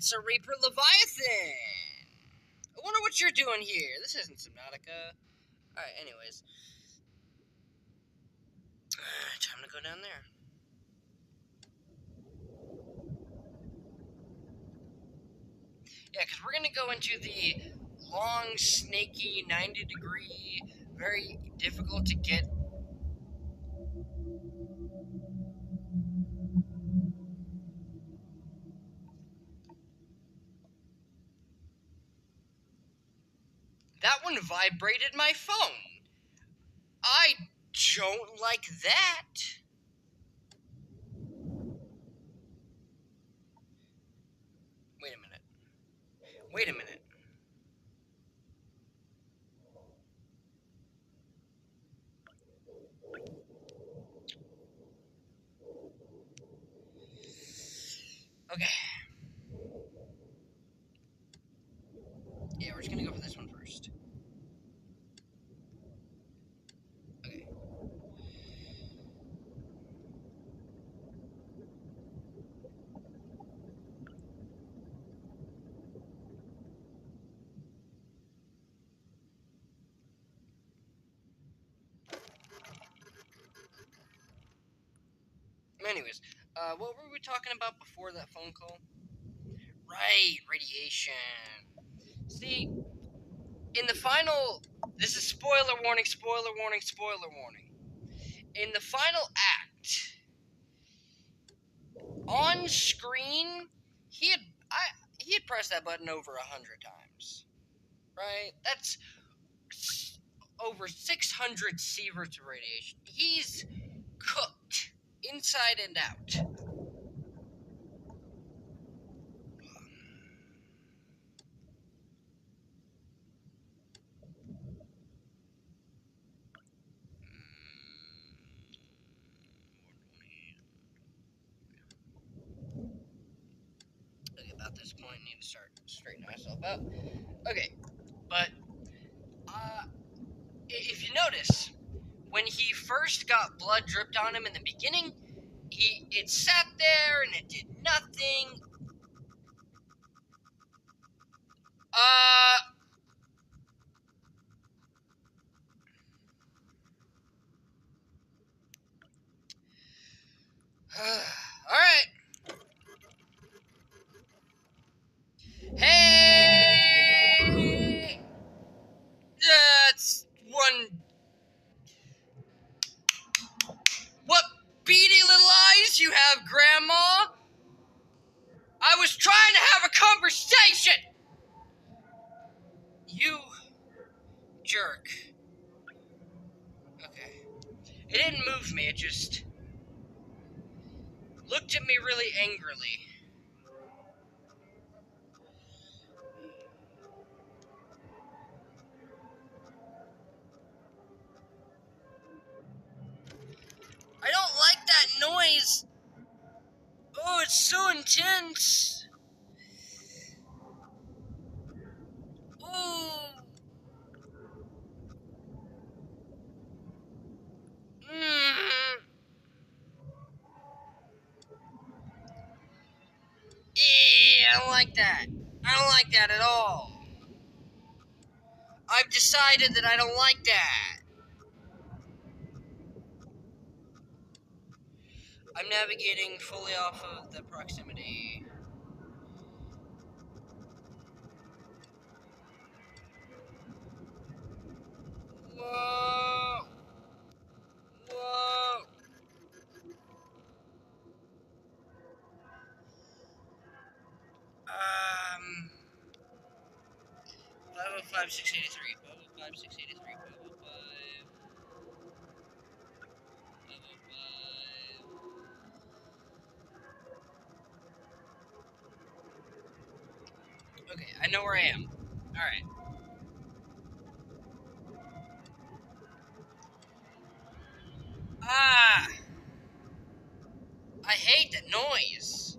[SPEAKER 1] It's a Reaper Leviathan. I wonder what you're doing here. This isn't Subnautica. Alright, anyways. Time to go down there. Yeah, because we're going to go into the long, snaky, 90-degree, very difficult to get. That one vibrated my phone. I don't like that. Wait a minute. Wait a minute. Okay. Yeah, we're just gonna go for this one first. Okay. Anyways, what were we talking about before that phone call? Right, radiation. See, in the final, this is spoiler warning, spoiler warning, spoiler warning. In the final act, on screen, he had pressed that button over 100 times. Right? That's over 600 sieverts of radiation. He's cooked inside and out. Okay, about this point, I need to start straightening myself out. Okay, but if you notice, when he first got blood dripped on him in the beginning, it sat there and it did nothing. Alright. Hey! That's one. What beady little eyes you have, Grandma! I was trying to have a conversation! You jerk. Okay. It didn't move me, it just looked at me really angrily. I don't like that noise! Oh, it's so intense! Ooh! Mmm! I don't like that. I don't like that at all. I've decided that I don't like that. I'm navigating fully off of the proximity. Whoa! Whoa! 505, 683. 505, 683. 505. 505. Okay, I know where I am. Alright. Ah! I hate that noise.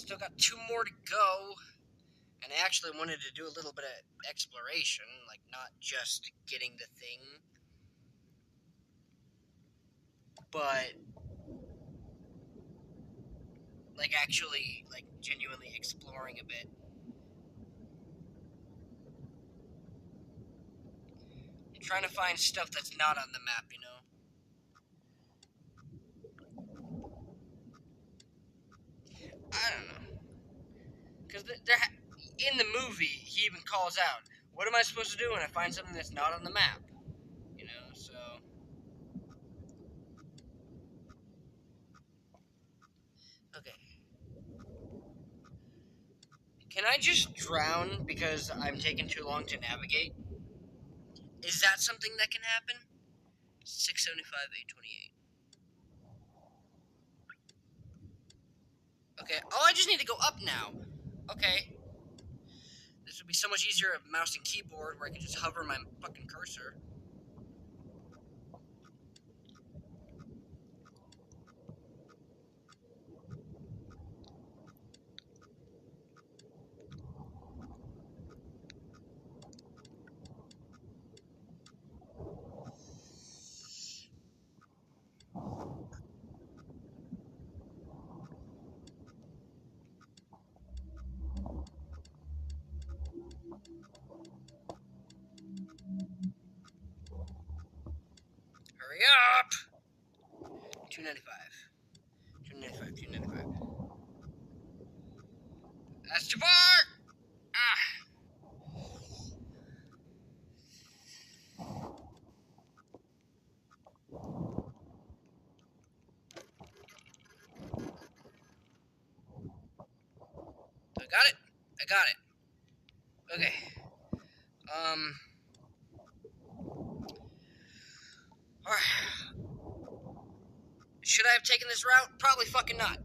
[SPEAKER 1] Still got 2 more to go. And I actually wanted to do a little bit of exploration, like not just getting the thing, but like actually like genuinely exploring a bit. Trying to find stuff that's not on the map, you know. I don't know. Because in the movie, he even calls out, what am I supposed to do when I find something that's not on the map? You know, so... Okay. Can I just drown because I'm taking too long to navigate? Is that something that can happen? 675, 828. Okay. Oh, I just need to go up now. Okay. This would be so much easier of mouse and keyboard where I can just hover my fucking cursor. Hurry up! 295. 295, 295. That's too far! Ah! I got it. I got it. Okay. Alright. Should I have taken this route? Probably fucking not.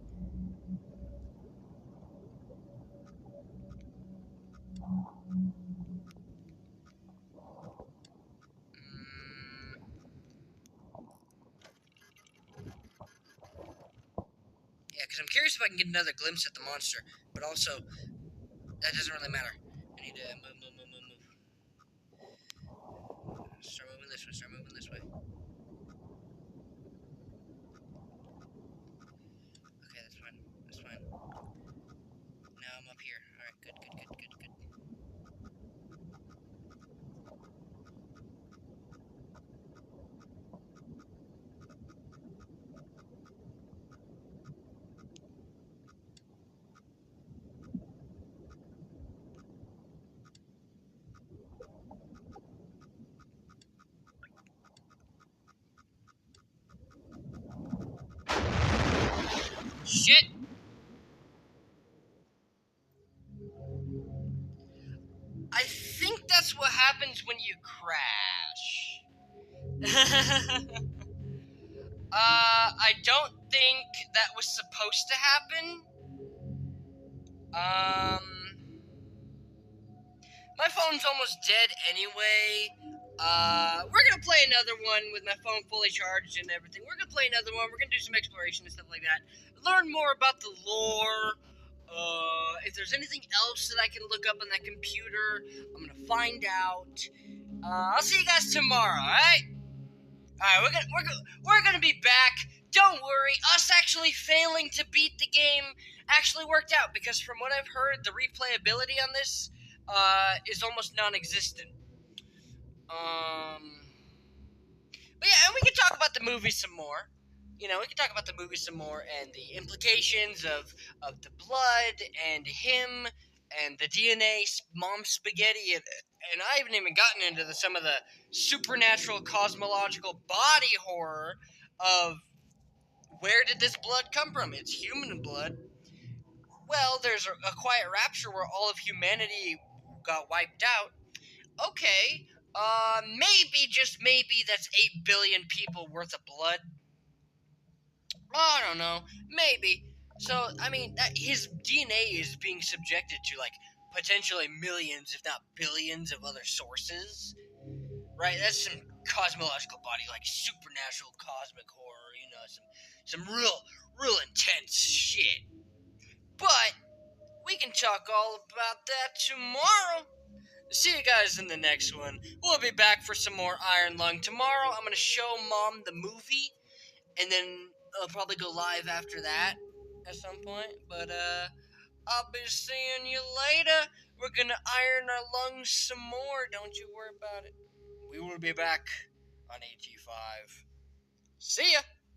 [SPEAKER 1] Yeah, because I'm curious if I can get another glimpse at the monster, but also, that doesn't really matter. I need to move. Start moving this way, start moving this way. Okay, that's fine, that's fine. Now I'm up here. Alright, good. Shit! I think that's what happens when you crash. I don't think that was supposed to happen. My phone's almost dead anyway. We're gonna play another one with my phone fully charged and everything. We're gonna play another one. We're gonna do some exploration and stuff like that. Learn more about the lore. If there's anything else that I can look up on that computer, I'm gonna find out. I'll see you guys tomorrow. All right. We're gonna be back. Don't worry. Us actually failing to beat the game actually worked out because from what I've heard, the replayability on this is almost non-existent. But yeah, and we can talk about the movie some more. You know, we can talk about the movie some more and the implications of the blood and him and the DNA mom spaghetti and I haven't even gotten into some of the supernatural cosmological body horror of where did this blood come from? It's human blood. Well, there's a quiet rapture where all of humanity got wiped out. Okay, maybe, just maybe, that's 8 billion people worth of blood. I don't know, maybe. So, I mean, his DNA is being subjected to, like, potentially millions, if not billions, of other sources. Right? That's some cosmological body, like supernatural cosmic horror, you know, some real intense shit. But We can talk all about that tomorrow. See you guys in the next one. We'll be back for some more Iron Lung tomorrow. I'm gonna show Mom the movie, and then I'll probably go live after that at some point. But I'll be seeing you later. We're gonna iron our lungs some more. Don't you worry about it. We will be back on AT5. See ya.